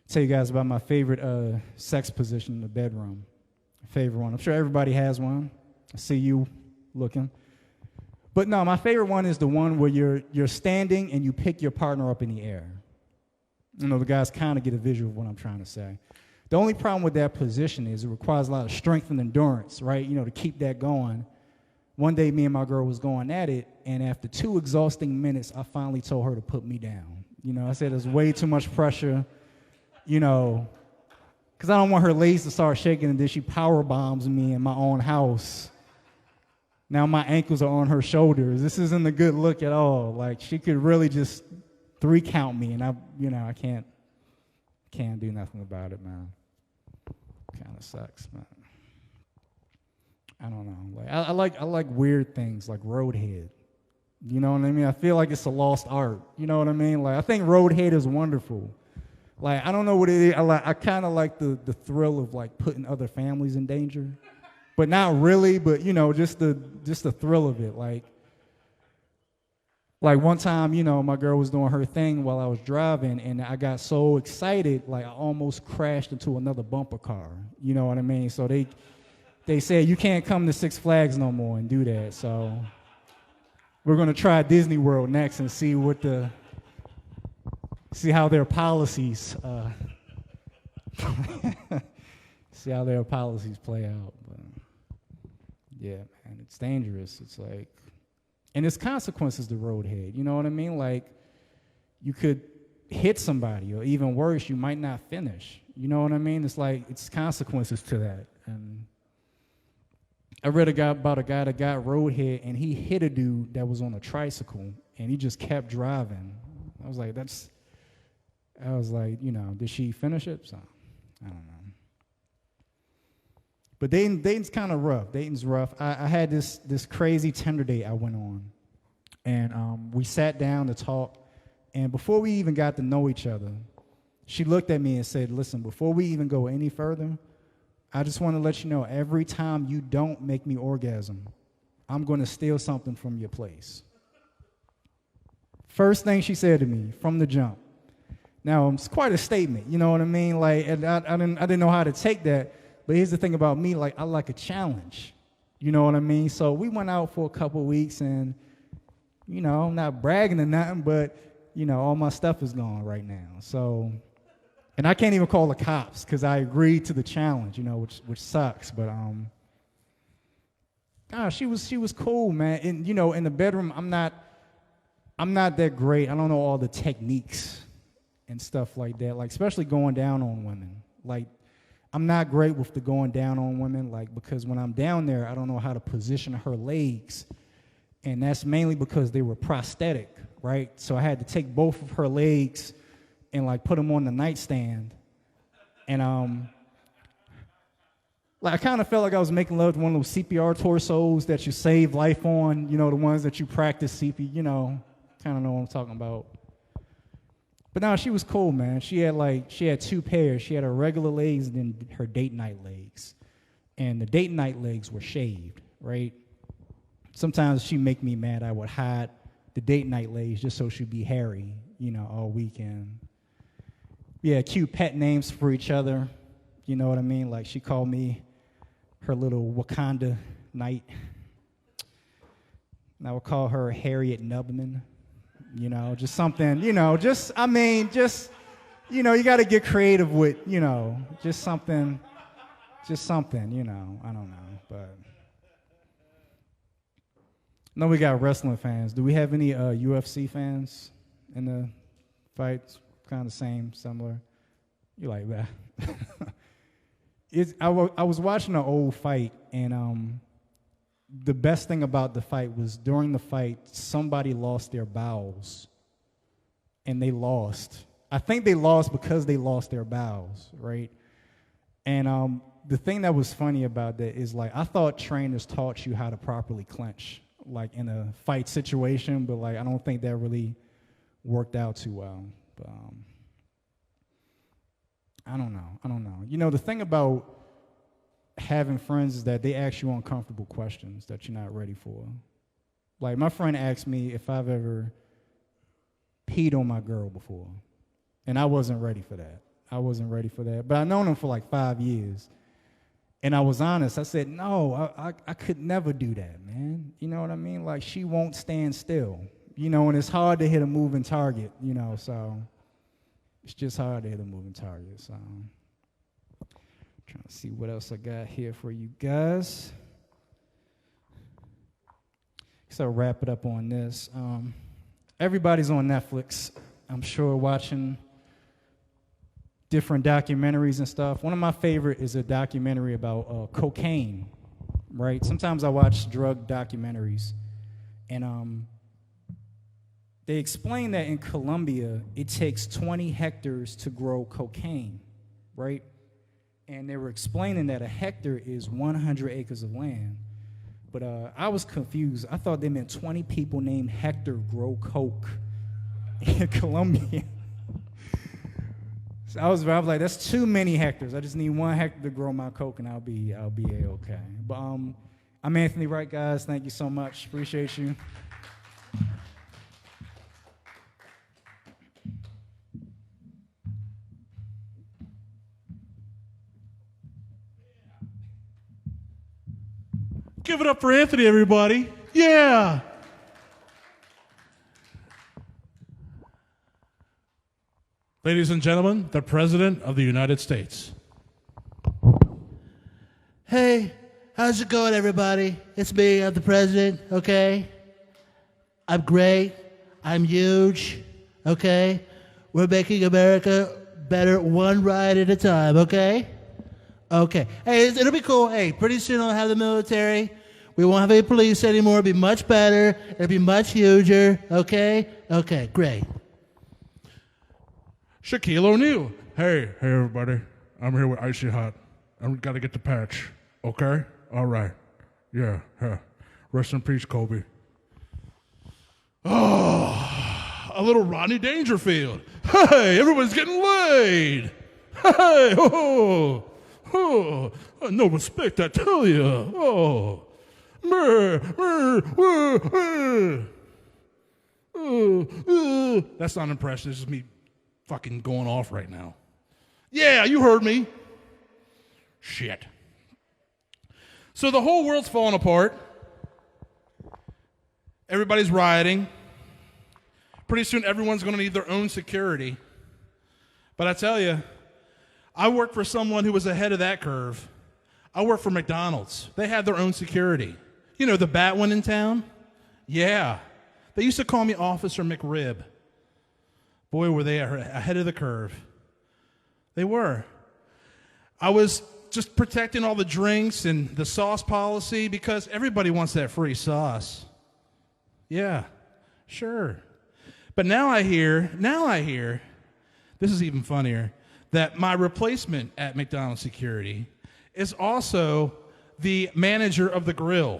Tell you guys about my favorite sex position in the bedroom. Favorite one. I'm sure everybody has one. I see you looking. But no, my favorite one is the one where you're standing and you pick your partner up in the air. You know, the guys kind of get a visual of what I'm trying to say. The only problem with that position is it requires a lot of strength and endurance, right? You know, to keep that going. One day, me and my girl was going at it, and after 2 exhausting minutes, I finally told her to put me down. You know, I said there's way too much pressure. You know, because I don't want her legs to start shaking and then she power bombs me in my own house. Now my ankles are on her shoulders. This isn't a good look at all. Like, she could really just 3 count me, and I can't do nothing about it, man. Kind of sucks, man. I don't know. Like I like weird things like roadhead. You know what I mean? I feel like it's a lost art. You know what I mean? Like, I think roadhead is wonderful. Like, I don't know what it is. I kind of like the thrill of like putting other families in danger, but not really. But just the thrill of it. Like one time, my girl was doing her thing while I was driving, and I got so excited, like I almost crashed into another bumper car. You know what I mean? So they said you can't come to Six Flags no more and do that. So we're gonna try Disney World next and see how their policies see how their policies play out. But yeah, man, it's dangerous. It's like, and there's consequences to roadhead. You know what I mean? Like, you could hit somebody, or even worse, you might not finish. You know what I mean? It's like, it's consequences to that. And I read about a guy that got roadhead, and he hit a dude that was on a tricycle, and he just kept driving. I was like, did she finish it? So, I don't know. But Dayton's kind of rough. Dayton's rough. I had this crazy Tinder date I went on, and we sat down to talk, and before we even got to know each other, she looked at me and said, listen, before we even go any further, I just want to let you know, every time you don't make me orgasm, I'm going to steal something from your place. First thing she said to me from the jump. Now, it's quite a statement, you know what I mean? Like, and I didn't know how to take that. But here's the thing about me, like, I like a challenge. You know what I mean? So we went out for a couple weeks, and, I'm not bragging or nothing, but, all my stuff is gone right now. So, and I can't even call the cops because I agreed to the challenge, which sucks. But she was cool, man. And in the bedroom, I'm not that great. I don't know all the techniques and stuff like that. Like, especially going down on women. Like, I'm not great with the going down on women, like, because when I'm down there, I don't know how to position her legs. And that's mainly because they were prosthetic, right? So I had to take both of her legs and, like, put them on the nightstand. And, like, I kind of felt like I was making love to one of those CPR torsos that you save life on, the ones that you practice CP, kind of know what I'm talking about. But no, she was cool, man. She had 2 pairs. She had her regular legs and then her date night legs. And the date night legs were shaved, right? Sometimes she'd make me mad. I would hide the date night legs just so she'd be hairy, all weekend. Yeah, cute pet names for each other. You know what I mean? Like, she called me her little Wakanda Knight. And I would call her Harriet Nubman. Just something, you got to get creative with, just something, I don't know, but. No, we got wrestling fans. Do we have any UFC fans in the fights? Kind of same, similar. You like that? I was watching an old fight, and the best thing about the fight was during the fight, somebody lost their bowels, and they lost. I think they lost because they lost their bowels, right? And the thing that was funny about that is, like, I thought trainers taught you how to properly clinch, like, in a fight situation, but, like, I don't think that really worked out too well. But I don't know. The thing about having friends is that they ask you uncomfortable questions that you're not ready for. Like, my friend asked me if I've ever peed on my girl before, and I wasn't ready for that. But I've known him for like 5 years, and I was honest. I said, no, I could never do that, man. You know what I mean? Like, she won't stand still, and it's hard to hit a moving target, so it's just hard to hit a moving target, so. Trying to see what else I got here for you guys. So I'll wrap it up on this. Everybody's on Netflix, I'm sure, watching different documentaries and stuff. One of my favorite is a documentary about cocaine, right? Sometimes I watch drug documentaries, and they explain that in Colombia, it takes 20 hectares to grow cocaine, right? And they were explaining that a hectare is 100 acres of land. But I was confused. I thought they meant 20 people named Hector grow coke in Colombia. So I was like, that's too many hectares. I just need 1 hectare to grow my coke, and I'll be A-okay. But I'm Anthony Wright, guys. Thank you so much. Appreciate you. Give it up for Anthony, everybody. Yeah. Ladies and gentlemen, the President of the United States. Hey, how's it going, everybody? It's me, I'm the President, okay? I'm great. I'm huge, okay? We're making America better one ride at a time, okay? Okay. Hey, it'll be cool. Hey, pretty soon I'll have the military. We won't have any police anymore. It'll be much better. It'll be much huger, okay? Okay, great. Shaquille O'Neal. Hey, everybody. I'm here with Icy Hot. I've got to get the patch, okay? All right. Yeah. Rest in peace, Kobe. Oh, a little Rodney Dangerfield. Hey, everyone's getting laid. Hey, no respect, I tell you. Oh. That's not an impression. This is me fucking going off right now. Yeah, you heard me. Shit. So the whole world's falling apart. Everybody's rioting. Pretty soon everyone's going to need their own security. But I tell you, I work for someone who was ahead of that curve. I work for McDonald's. They had their own security. You know, the bat one in town? Yeah. They used to call me Officer McRib. Boy, were they ahead of the curve. They were. I was just protecting all the drinks and the sauce policy because everybody wants that free sauce. Yeah, sure. But now I hear, this is even funnier, that my replacement at McDonald's security is also the manager of the grill.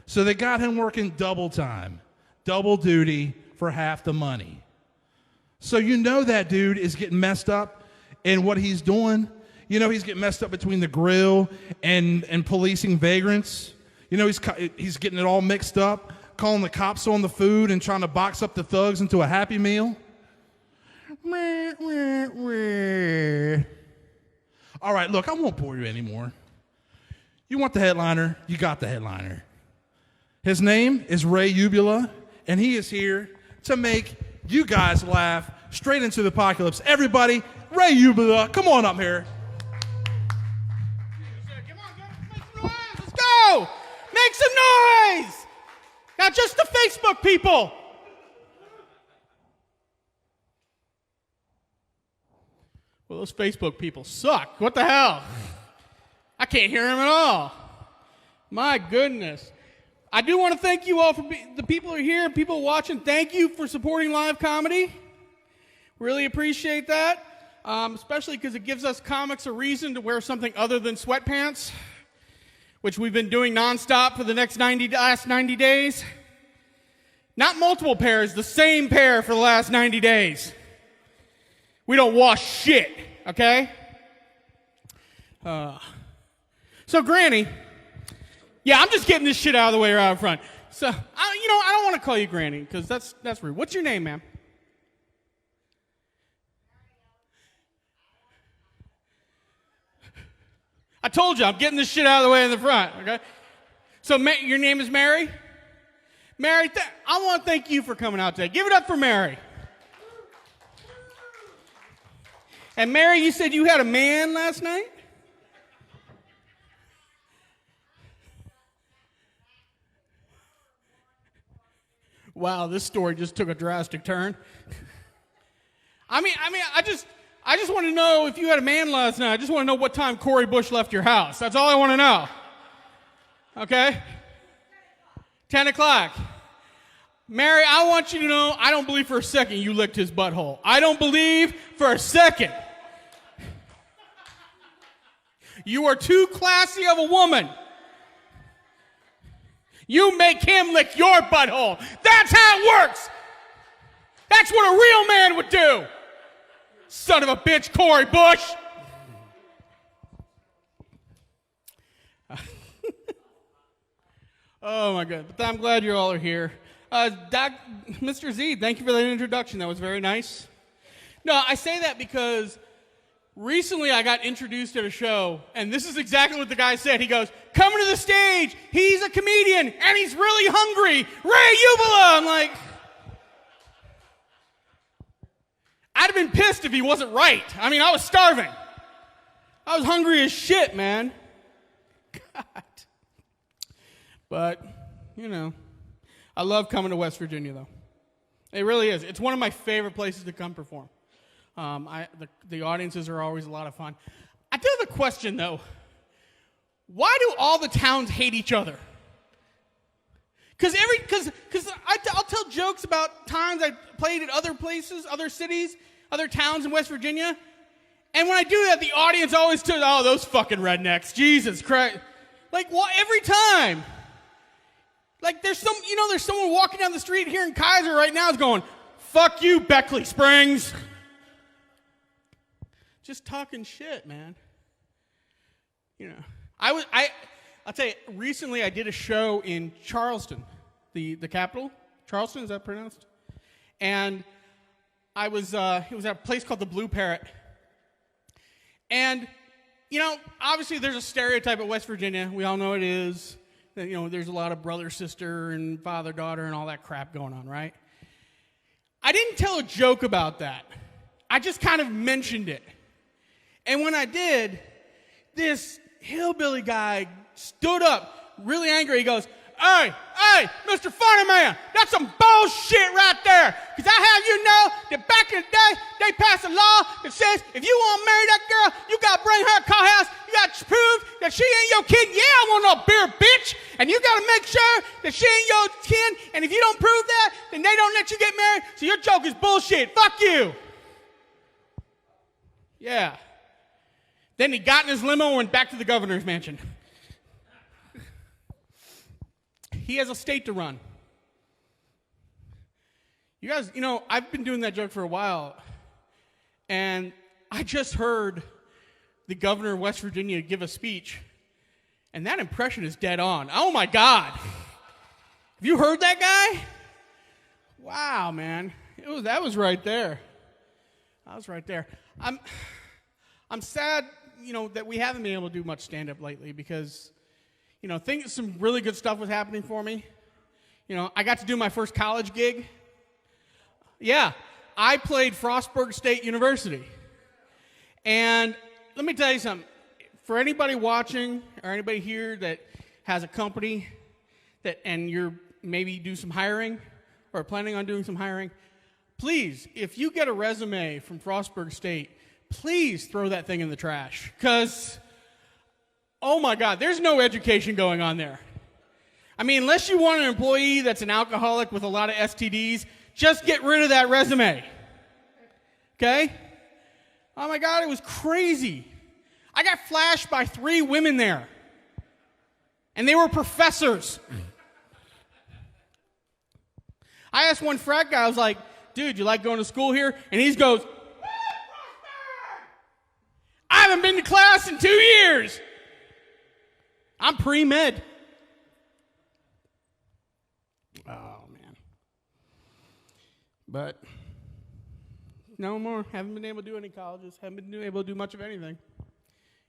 So they got him working double time, double duty for half the money. So you know that dude is getting messed up in what he's doing. You know he's getting messed up between the grill and policing vagrants. You know he's getting it all mixed up, calling the cops on the food and trying to box up the thugs into a Happy Meal. All right, look, I won't bore you anymore. You want the headliner? You got the headliner. His name is Ray Ubula, and he is here to make you guys laugh straight into the apocalypse. Everybody, Ray Ubula, come on up here. Come on, make some noise. Let's go. Make some noise. Now, just the Facebook people. Well, those Facebook people suck. What the hell? I can't hear them at all. My goodness. I do want to thank you all for the people who are here and people watching. Thank you for supporting live comedy. Really appreciate that, especially because it gives us comics a reason to wear something other than sweatpants, which we've been doing nonstop for the last 90 days. Not multiple pairs, the same pair for the last 90 days. We don't wash shit, okay? So, Granny, yeah, I'm just getting this shit out of the way right out front. So, I don't want to call you Granny because that's rude. What's your name, ma'am? I told you, I'm getting this shit out of the way in the front, okay? So, your name is Mary? Mary, I want to thank you for coming out today. Give it up for Mary. And Mary, you said you had a man last night? Wow, this story just took a drastic turn. I just want to know if you had a man last night. I just want to know what time Corey Bush left your house. That's all I want to know. Okay? 10 o'clock. Mary, I want you to know, I don't believe for a second you licked his butthole. I don't believe for a second. You are too classy of a woman. You make him lick your butthole. That's how it works. That's what a real man would do. Son of a bitch, Corey Bush. Oh my God, but I'm glad you all are here. Mr. Z, thank you for that introduction. That was very nice. No, I say that because recently I got introduced at a show, and this is exactly what the guy said. He goes, coming to the stage, he's a comedian, and he's really hungry. Ray Ubala! I'm like, I'd have been pissed if he wasn't right. I mean, I was starving. I was hungry as shit, man. God. But, you know, I love coming to West Virginia, though. It really is. It's one of my favorite places to come perform. The audiences are always a lot of fun. I do have a question, though. Why do all the towns hate each other? Because I'll tell jokes about times I played at other places, other cities, other towns in West Virginia. And when I do that, the audience always says, oh, those fucking rednecks. Jesus Christ. Like, well, every time. Like, there's someone walking down the street here in Kaiser right now is going, fuck you, Beckley Springs. Just talking shit, man. You know, I'll tell you, recently I did a show in Charleston, the capital. Charleston, is that pronounced? And it was at a place called the Blue Parrot. And, you know, obviously there's a stereotype of West Virginia. We all know it is. You know, there's a lot of brother, sister, and father, daughter, and all that crap going on, right? I didn't tell a joke about that. I just kind of mentioned it. And when I did, this hillbilly guy stood up, really angry. He goes, hey, Mr. Funny Man, that's some bullshit right there. Because I have you know that back in the day, they passed a law that says if you want to marry that girl, you got to bring her to the courthouse. You got to prove that she ain't your kid. Yeah, I want no beer, bitch. And you got to make sure that she ain't your kid. And if you don't prove that, then they don't let you get married. So your joke is bullshit. Fuck you. Yeah. Then he got in his limo and went back to the governor's mansion. He has a state to run. You guys, you know, I've been doing that joke for a while, and I just heard the governor of West Virginia give a speech, and that impression is dead on. Oh, my God. Have you heard that guy? Wow, man. That was right there. That was right there. I'm sad, you know, that we haven't been able to do much stand-up lately because, you know, some really good stuff was happening for me. You know, I got to do my first college gig. Yeah, I played Frostburg State University. And let me tell you something. For anybody watching or anybody here that has a company and you're maybe do some hiring or planning on doing some hiring, please, if you get a resume from Frostburg State, please throw that thing in the trash. Because, oh my God, there's no education going on there. I mean, unless you want an employee that's an alcoholic with a lot of STDs, just get rid of that resume. Okay? Oh my God, it was crazy. I got flashed by 3 women there. And they were professors. I asked one frat guy, I was like, dude, you like going to school here? And he goes, I haven't been to class in 2 years. I'm pre-med. Oh, man. But no more. Haven't been able to do any colleges. Haven't been able to do much of anything.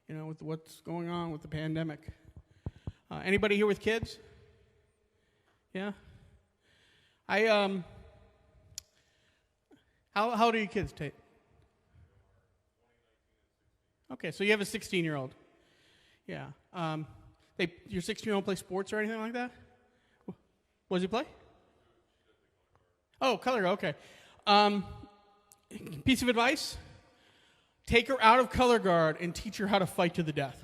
You know, with what's going on with the pandemic. Anybody here with kids? Yeah? How old are your kids, Tate? Okay, so you have a 16-year-old. Yeah. Your 16-year-old play sports or anything like that? What does he play? Oh, color, okay. Piece of advice? Take her out of color guard and teach her how to fight to the death.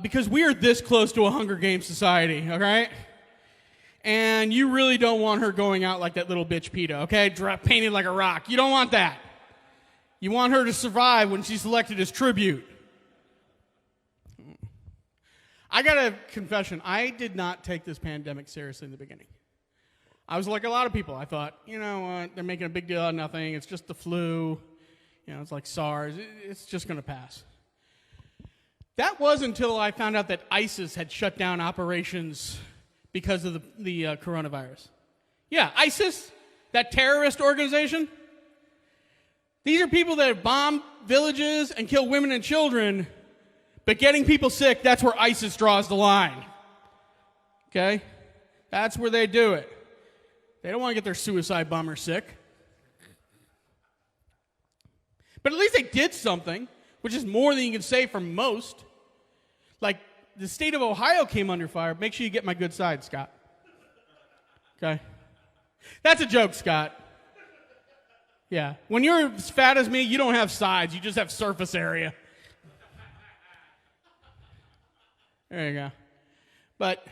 because we are this close to a Hunger Games society, all right? And you really don't want her going out like that little bitch PETA, okay? Painted like a rock. You don't want that. You want her to survive when she's selected as tribute. I got a confession. I did not take this pandemic seriously in the beginning. I was like a lot of people. I thought, you know what, they're making a big deal out of nothing. It's just the flu. You know, it's like SARS. It's just going to pass. That was until I found out that ISIS had shut down operations because of the coronavirus. Yeah, ISIS, that terrorist organization. These are people that have bombed villages and killed women and children, but getting people sick, that's where ISIS draws the line. Okay? That's where they do it. They don't want to get their suicide bomber sick. But at least they did something, which is more than you can say for most. Like, the state of Ohio came under fire. Make sure you get my good side, Scott. Okay? That's a joke, Scott. Yeah. When you're as fat as me, you don't have sides. You just have surface area. There you go. But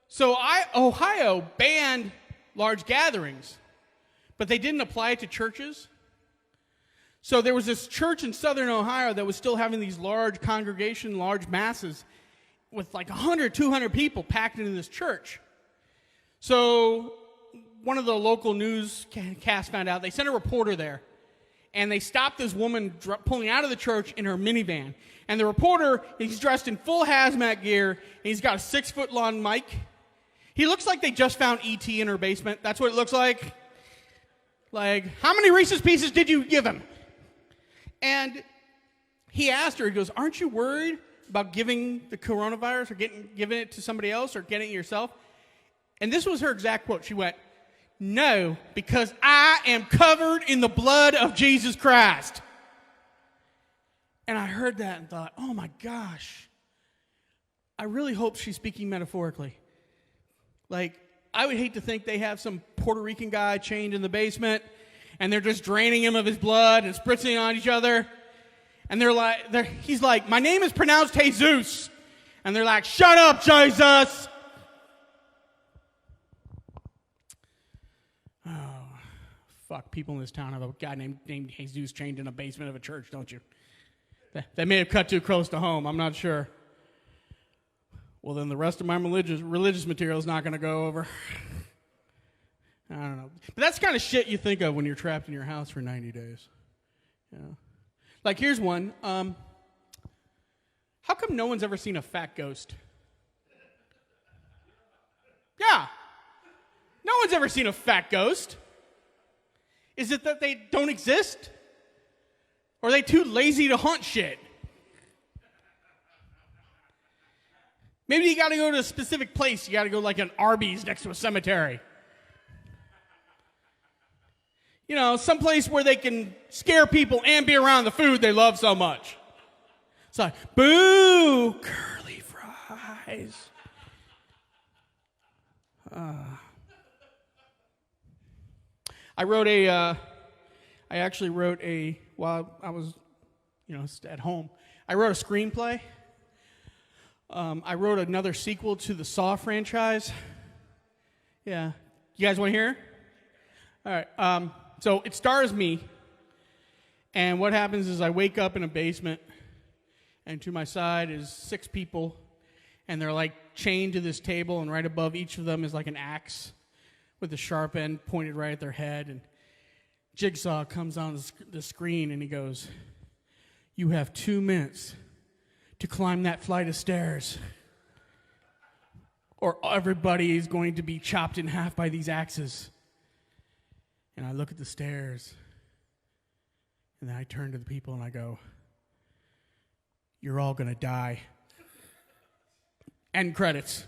so Ohio banned large gatherings, but they didn't apply it to churches. So there was this church in southern Ohio that was still having these large congregation, large masses with like 100, 200 people packed into this church. So one of the local newscasts found out. They sent a reporter there, and they stopped this woman pulling out of the church in her minivan. And the reporter, he's dressed in full hazmat gear, and he's got a 6-foot-long mic. He looks like they just found E.T. in her basement. That's what it looks like. Like, how many Reese's Pieces did you give him? And he asked her, he goes, aren't you worried about giving the coronavirus or giving it to somebody else or getting it yourself? And this was her exact quote. She went, no, because I am covered in the blood of Jesus Christ. And I heard that and thought, oh my gosh, I really hope she's speaking metaphorically. Like, I would hate to think they have some Puerto Rican guy chained in the basement and they're just draining him of his blood and spritzing on each other. And he's like, my name is pronounced Jesus. And they're like, shut up, Jesus. Oh, fuck. People in this town have a guy named Jesus chained in a basement of a church, don't you? That may have cut too close to home. I'm not sure. Well, then the rest of my religious material is not going to go over. I don't know. But that's the kind of shit you think of when you're trapped in your house for 90 days. Yeah. Like, here's one. How come no one's ever seen a fat ghost? Yeah. No one's ever seen a fat ghost. Is it that they don't exist? Or are they too lazy to hunt shit? Maybe you got to go to a specific place. You got to go like an Arby's next to a cemetery. You know, someplace where they can scare people and be around the food they love so much. It's like, boo, curly fries. I actually wrote while I was, at home, I wrote a screenplay. I wrote another sequel to the Saw franchise. Yeah. You guys want to hear? All right. So it stars me. And what happens is I wake up in a basement, and to my side is 6 people, and they're like chained to this table, and right above each of them is like an axe with a sharp end pointed right at their head. And Jigsaw comes on the screen, and he goes, you have 2 minutes to climb that flight of stairs, or everybody is going to be chopped in half by these axes. And I look at the stairs, and then I turn to the people and I go, you're all going to die. End credits.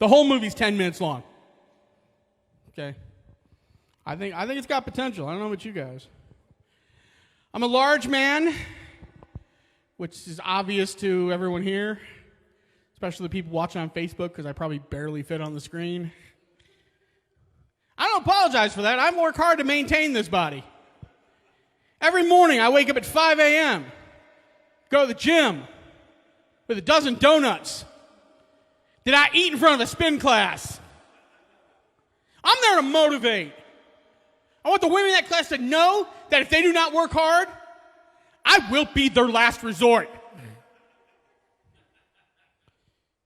The whole movie's 10 minutes long. Okay? I think it's got potential. I don't know about you guys. I'm a large man, which is obvious to everyone here, especially the people watching on Facebook, because I probably barely fit on the screen. I don't apologize for that. I work hard to maintain this body. Every morning I wake up at 5 a.m. go to the gym with a dozen donuts? Did I eat in front of a spin class? I'm there to motivate. I want the women in that class to know that if they do not work hard, I will be their last resort.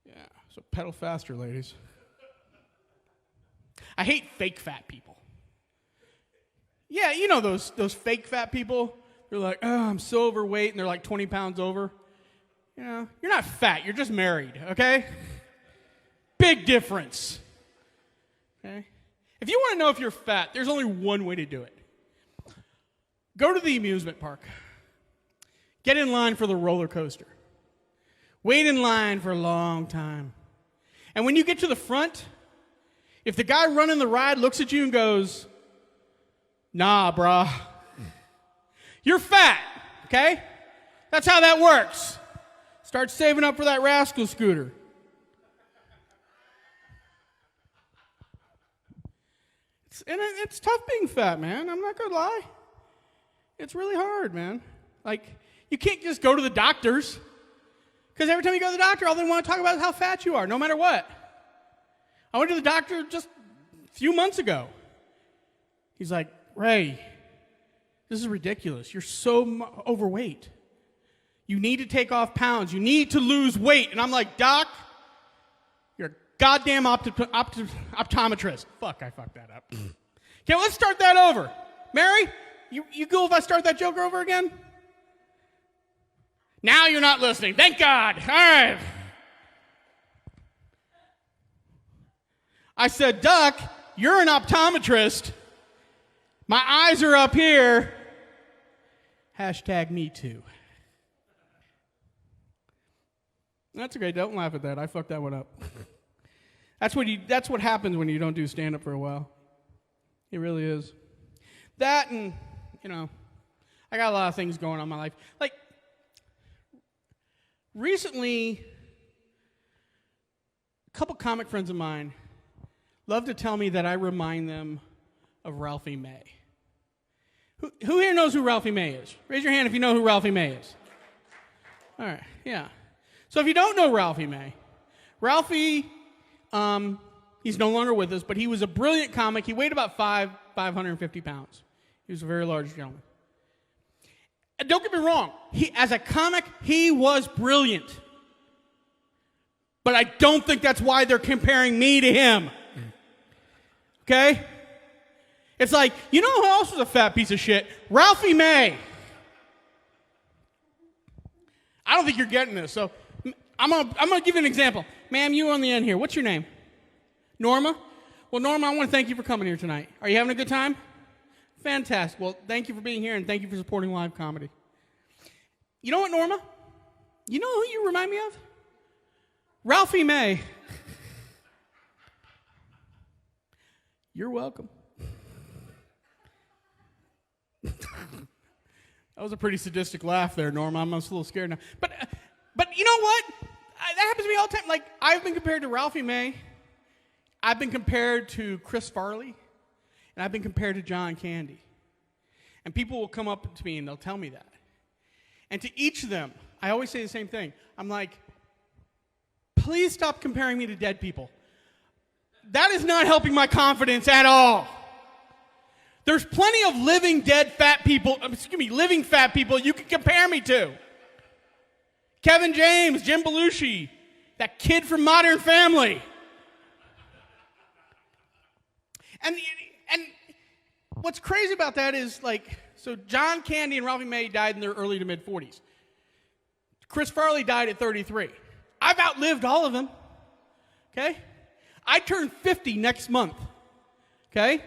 Yeah, so pedal faster, ladies. I hate fake fat people. Yeah, you know those fake fat people? They're like, oh, I'm so overweight, and they're like 20 pounds over. You know, you're not fat, you're just married, okay? Big difference. Okay? If you want to know if you're fat, there's only one way to do it. Go to the amusement park. Get in line for the roller coaster. Wait in line for a long time. And when you get to the front, if the guy running the ride looks at you and goes, nah, brah, you're fat, okay? That's how that works. Start saving up for that rascal scooter. It's tough being fat, man. I'm not going to lie. It's really hard, man. Like, you can't just go to the doctors. Because every time you go to the doctor, all they want to talk about is how fat you are, no matter what. I went to the doctor just a few months ago. He's like, Ray, this is ridiculous. You're so overweight. You need to take off pounds. You need to lose weight. And I'm like, Doc, you're a goddamn optometrist. Fuck, I fucked that up. Okay, let's start that over. Mary, you cool if I start that joke over again? Now you're not listening. Thank God. All right. I said, Doc, you're an optometrist. My eyes are up here. Hashtag me too. That's okay. Don't laugh at that. I fucked that one up. That's what happens when you don't do stand-up for a while. It really is. That and, I got a lot of things going on in my life. Like, recently, a couple comic friends of mine love to tell me that I remind them of Ralphie May. Who here knows who Ralphie May is? Raise your hand if you know who Ralphie May is. All right, yeah. So if you don't know Ralphie May, Ralphie, he's no longer with us, but he was a brilliant comic. He weighed about 550 pounds. He was a very large gentleman. And don't get me wrong, as a comic, he was brilliant. But I don't think that's why they're comparing me to him. Okay? It's like, you know who else was a fat piece of shit? Ralphie May. I don't think you're getting this, so I'm gonna give you an example. Ma'am, you on the end here. What's your name? Norma? Well, Norma, I want to thank you for coming here tonight. Are you having a good time? Fantastic. Well, thank you for being here, and thank you for supporting live comedy. You know what, Norma? You know who you remind me of? Ralphie May. You're welcome. That was a pretty sadistic laugh there, Norma. I'm just a little scared now. But you know what? That happens to me all the time. Like, I've been compared to Ralphie May. I've been compared to Chris Farley. And I've been compared to John Candy. And people will come up to me and they'll tell me that. And to each of them, I always say the same thing. I'm like, please stop comparing me to dead people. That is not helping my confidence at all. There's plenty of living fat people you can compare me to. Kevin James, Jim Belushi, that kid from Modern Family. And what's crazy about that is, like, so John Candy and Ralphie May died in their early to mid 40s. Chris Farley died at 33. I've outlived all of them. Okay? I turn 50 next month. Okay?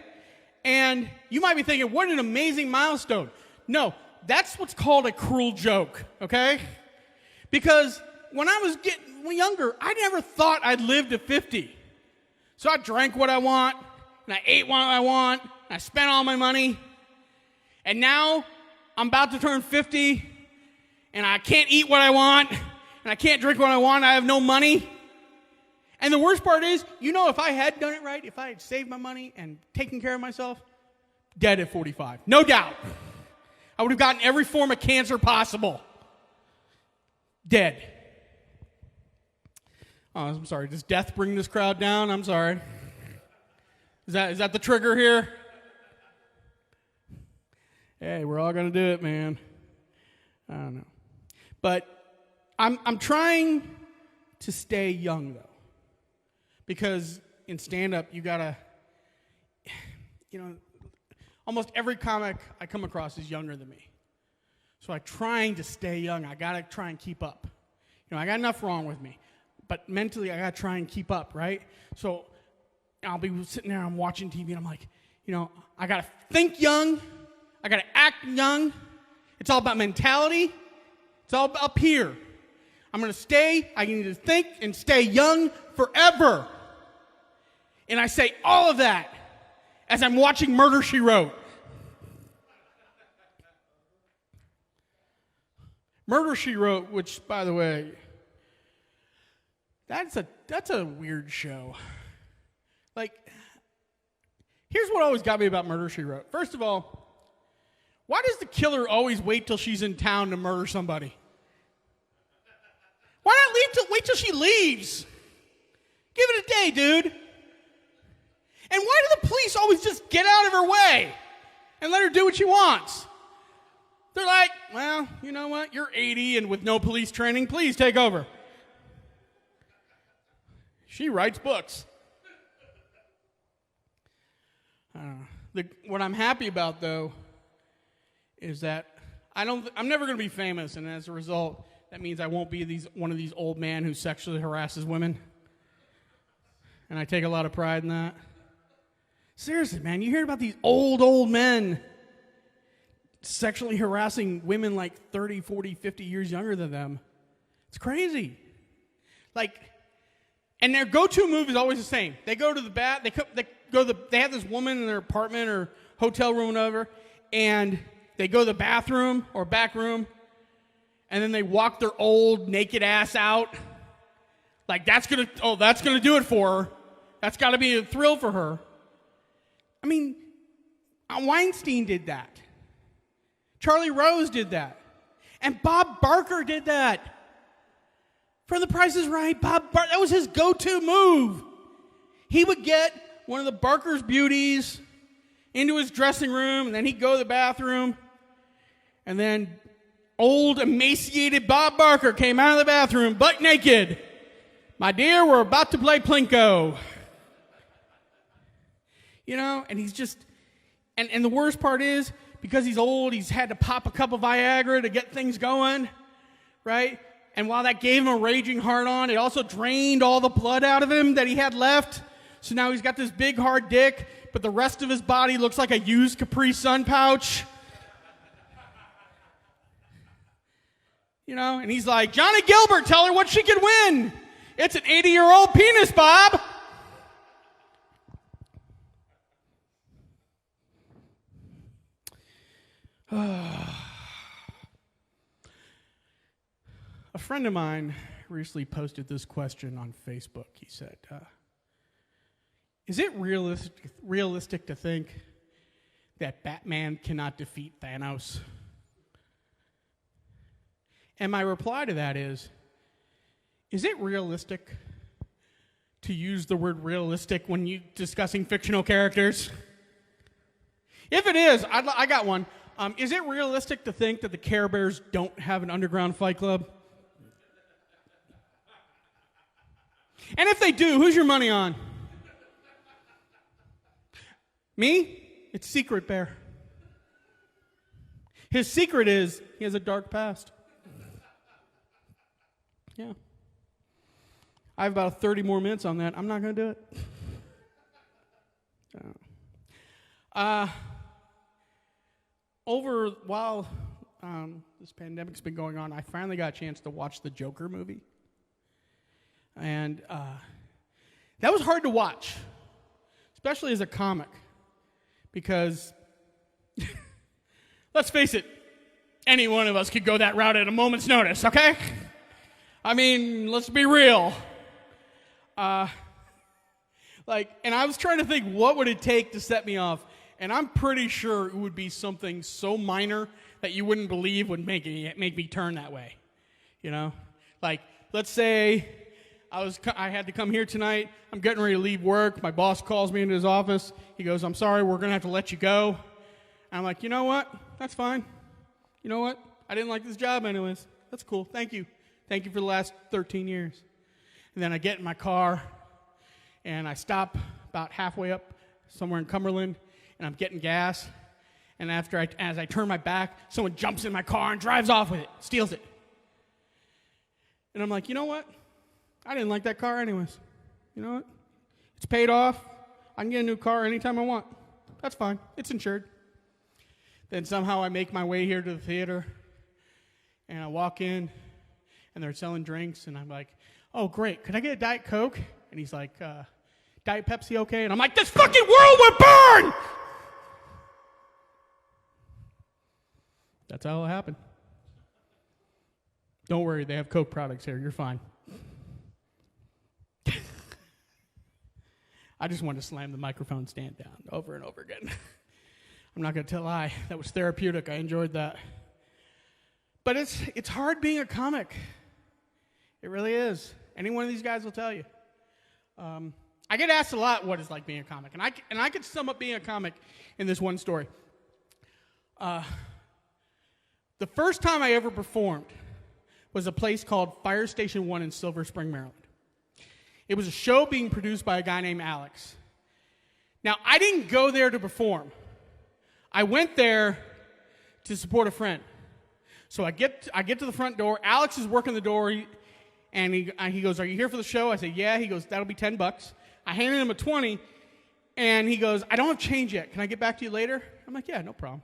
And you might be thinking, what an amazing milestone. No, that's what's called a cruel joke. Okay? Because when I was getting younger, I never thought I'd live to 50. So I drank what I want, and I ate what I want, and I spent all my money. And now I'm about to turn 50, and I can't eat what I want, and I can't drink what I want, I have no money. And the worst part is, if I had done it right, if I had saved my money and taken care of myself, dead at 45. No doubt. I would have gotten every form of cancer possible. Dead. Oh, I'm sorry. Does death bring this crowd down? I'm sorry. Is that the trigger here? Hey, we're all gonna do it, man. I don't know. But I'm trying to stay young though. Because in stand-up you gotta, almost every comic I come across is younger than me. So I'm trying to stay young. I gotta try and keep up. I got enough wrong with me. But mentally I gotta try and keep up, right? So I'll be sitting there, I'm watching TV, and I'm like, I gotta think young, I gotta act young. It's all about mentality. It's all up here. I need to think and stay young forever. And I say all of that as I'm watching Murder, She Wrote. Murder, She Wrote, which, by the way, that's a weird show. Like, here's what always got me about Murder, She Wrote. First of all, why does the killer always wait till she's in town to murder somebody? Why not wait till she leaves? Give it a day, dude. And why do the police always just get out of her way and let her do what she wants? They're like, well, you know what? You're 80 and with no police training, please take over. She writes books. What I'm happy about, though, is that I'm never going to be famous, and as a result, that means I won't be one of these old men who sexually harasses women. And I take a lot of pride in that. Seriously, man, you hear about these old men sexually harassing women like 30, 40, 50 years younger than them. It's crazy. And their go-to move is always the same. They go to the bath, they have this woman in their apartment or hotel room or whatever, and they go to the bathroom or back room, and then they walk their old naked ass out. Like that's gonna do it for her. That's gotta be a thrill for her. I mean, Weinstein did that. Charlie Rose did that. And Bob Barker did that. For The Price is Right, that was his go-to move. He would get one of the Barker's beauties into his dressing room, and then he'd go to the bathroom, and then old, emaciated Bob Barker came out of the bathroom, butt naked. My dear, we're about to play Plinko. And he's just, and the worst part is, because he's old, he's had to pop a cup of Viagra to get things going, right? And while that gave him a raging hard-on, it also drained all the blood out of him that he had left. So now he's got this big, hard dick, but the rest of his body looks like a used Capri Sun pouch. And he's like, Johnny Gilbert, tell her what she can win. It's an 80-year-old penis, Bob. A friend of mine recently posted this question on Facebook. He said, is it realistic to think that Batman cannot defeat Thanos? And my reply to that is it realistic to use the word realistic when you discussing fictional characters? If it is, I got one. Is it realistic to think that the Care Bears don't have an underground fight club? And if they do, who's your money on? Me? It's Secret Bear. His secret is he has a dark past. Yeah. I have about 30 more minutes on that. I'm not going to do it. While this pandemic's been going on, I finally got a chance to watch the Joker movie. And that was hard to watch, especially as a comic, because let's face it, any one of us could go that route at a moment's notice, okay? I mean, let's be real. And I was trying to think, what would it take to set me off? And I'm pretty sure it would be something so minor that you wouldn't believe would make me turn that way, Like, let's say I had to come here tonight. I'm getting ready to leave work. My boss calls me into his office. He goes, I'm sorry, we're going to have to let you go. And I'm like, you know what? That's fine. You know what? I didn't like this job anyways. That's cool. Thank you. Thank you for the last 13 years. And then I get in my car, and I stop about halfway up somewhere in Cumberland, and I'm getting gas. And as I turn my back, someone jumps in my car and drives off with it, steals it. And I'm like, you know what? I didn't like that car anyways. You know what? It's paid off. I can get a new car anytime I want. That's fine. It's insured. Then somehow I make my way here to the theater, and I walk in, and they're selling drinks, and I'm like, oh, great. Could I get a Diet Coke? And he's like, Diet Pepsi okay? And I'm like, this fucking world will burn! That's how it happened. Don't worry, they have Coke products here. You're fine. I just wanted to slam the microphone stand down over and over again. I'm not going to lie. That was therapeutic. I enjoyed that. But it's hard being a comic. It really is. Any one of these guys will tell you. I get asked a lot what it's like being a comic. And I could sum up being a comic in this one story. The first time I ever performed was a place called Fire Station 1 in Silver Spring, Maryland. It was a show being produced by a guy named Alex. Now, I didn't go there to perform. I went there to support a friend. So I get to the front door. Alex is working the door, and he goes, are you here for the show? I say, yeah. He goes, that'll be $10. I handed him a 20, and he goes, I don't have change yet. Can I get back to you later? I'm like, yeah, no problem.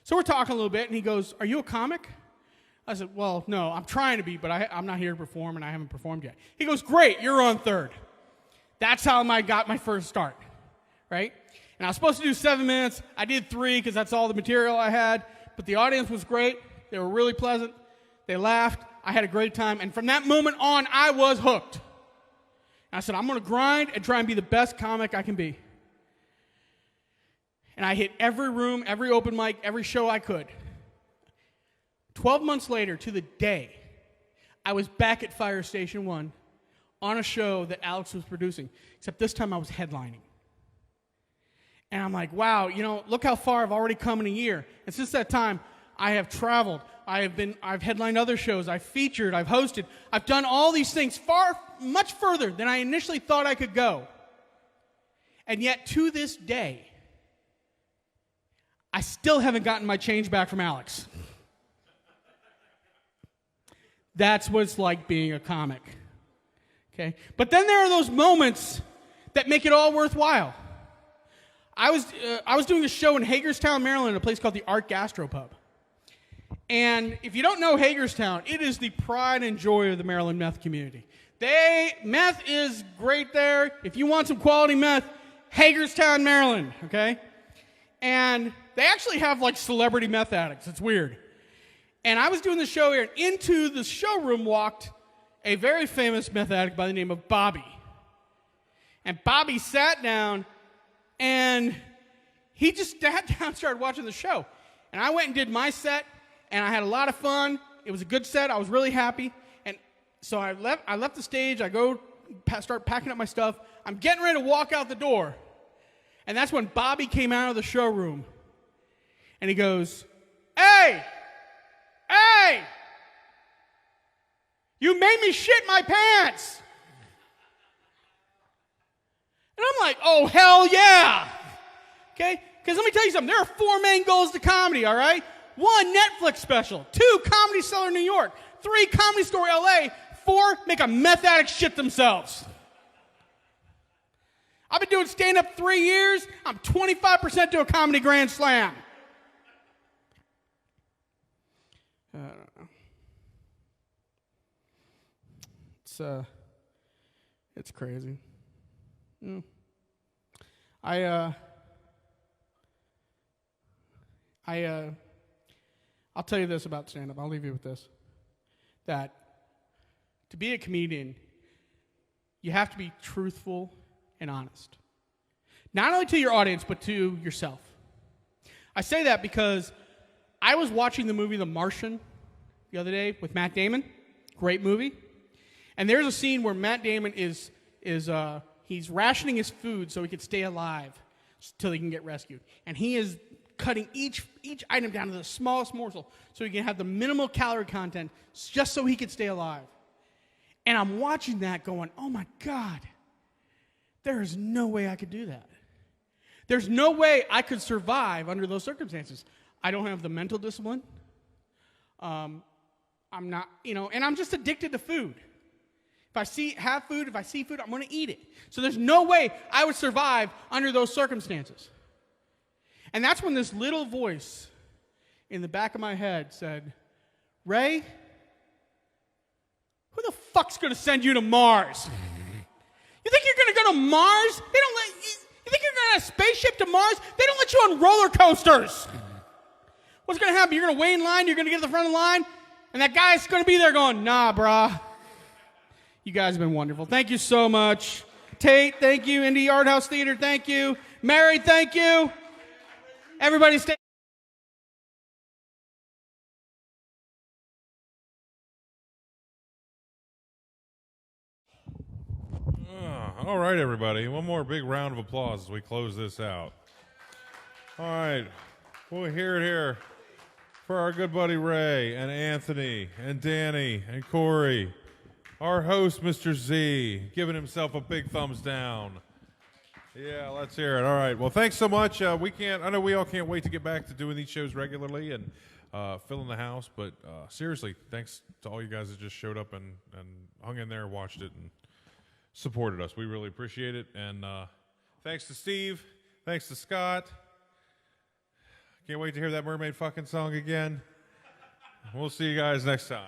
So we're talking a little bit, and he goes, are you a comic? I said, well, no, I'm trying to be, but I'm not here to perform, and I haven't performed yet. He goes, great, you're on third. That's how I got my first start, right? And I was supposed to do 7 minutes. I did 3 because that's all the material I had, but the audience was great. They were really pleasant. They laughed. I had a great time, and from that moment on, I was hooked. And I said, I'm going to grind and try and be the best comic I can be. And I hit every room, every open mic, every show I could. 12 months later, to the day, I was back at Fire Station 1 on a show that Alex was producing, except this time I was headlining. And I'm like, wow, look how far I've already come in a year. And since that time, I have traveled. I've headlined other shows. I've featured. I've hosted. I've done all these things much further than I initially thought I could go. And yet, to this day, I still haven't gotten my change back from Alex. That's what it's like being a comic. Okay? But then there are those moments that make it all worthwhile. I was doing a show in Hagerstown, Maryland, at a place called the Art Gastropub. And if you don't know Hagerstown, it is the pride and joy of the Maryland meth community. Meth is great there. If you want some quality meth, Hagerstown, Maryland, okay? And they actually have like celebrity meth addicts. It's weird. And I was doing the show here, and into the showroom walked a very famous meth addict by the name of Bobby. And Bobby sat down, and he just sat down and started watching the show. And I went and did my set, and I had a lot of fun. It was a good set. I was really happy. And so I left the stage. I go start packing up my stuff. I'm getting ready to walk out the door. And that's when Bobby came out of the showroom. And he goes, hey! You made me shit my pants! And I'm like, oh, hell yeah! Okay? Because let me tell you something. There are 4 main goals to comedy, all right? 1, Netflix special. 2, Comedy Cellar New York. 3, Comedy Store LA. 4, make a meth addict shit themselves. I've been doing stand-up 3 years. I'm 25% to a comedy grand slam. It's crazy. I'll tell you this about stand-up. I'll leave you with this. That to be a comedian, you have to be truthful and honest. Not only to your audience, but to yourself. I say that because I was watching the movie The Martian the other day with Matt Damon. Great movie. And there's a scene where Matt Damon is he's rationing his food so he can stay alive till he can get rescued. And he is cutting each item down to the smallest morsel so he can have the minimal calorie content just so he can stay alive. And I'm watching that going, oh my God, there is no way I could do that. There's no way I could survive under those circumstances. I don't have the mental discipline. I'm not, and I'm just addicted to food. If I see food, I'm going to eat it. So there's no way I would survive under those circumstances. And that's when this little voice in the back of my head said, Ray, who the fuck's going to send you to Mars? You think you're going to go to Mars? You think you're going to have a spaceship to Mars? They don't let you on roller coasters. What's going to happen? You're going to wait in line, you're going to get to the front of the line, and that guy's going to be there going, nah, brah. You guys have been wonderful. Thank you so much. Tate, thank you. Indie Art House Theater, thank you. Mary, thank you. Everybody stay. All right, everybody. One more big round of applause as we close this out. All right. We'll hear it here for our good buddy Ray and Anthony and Danny and Corey. Our host, Mr. Z, giving himself a big thumbs down. Yeah, let's hear it. All right. Well, thanks so much. I know we all can't wait to get back to doing these shows regularly and filling the house. But seriously, thanks to all you guys that just showed up and hung in there, watched it, and supported us. We really appreciate it. And thanks to Steve. Thanks to Scott. Can't wait to hear that mermaid fucking song again. We'll see you guys next time.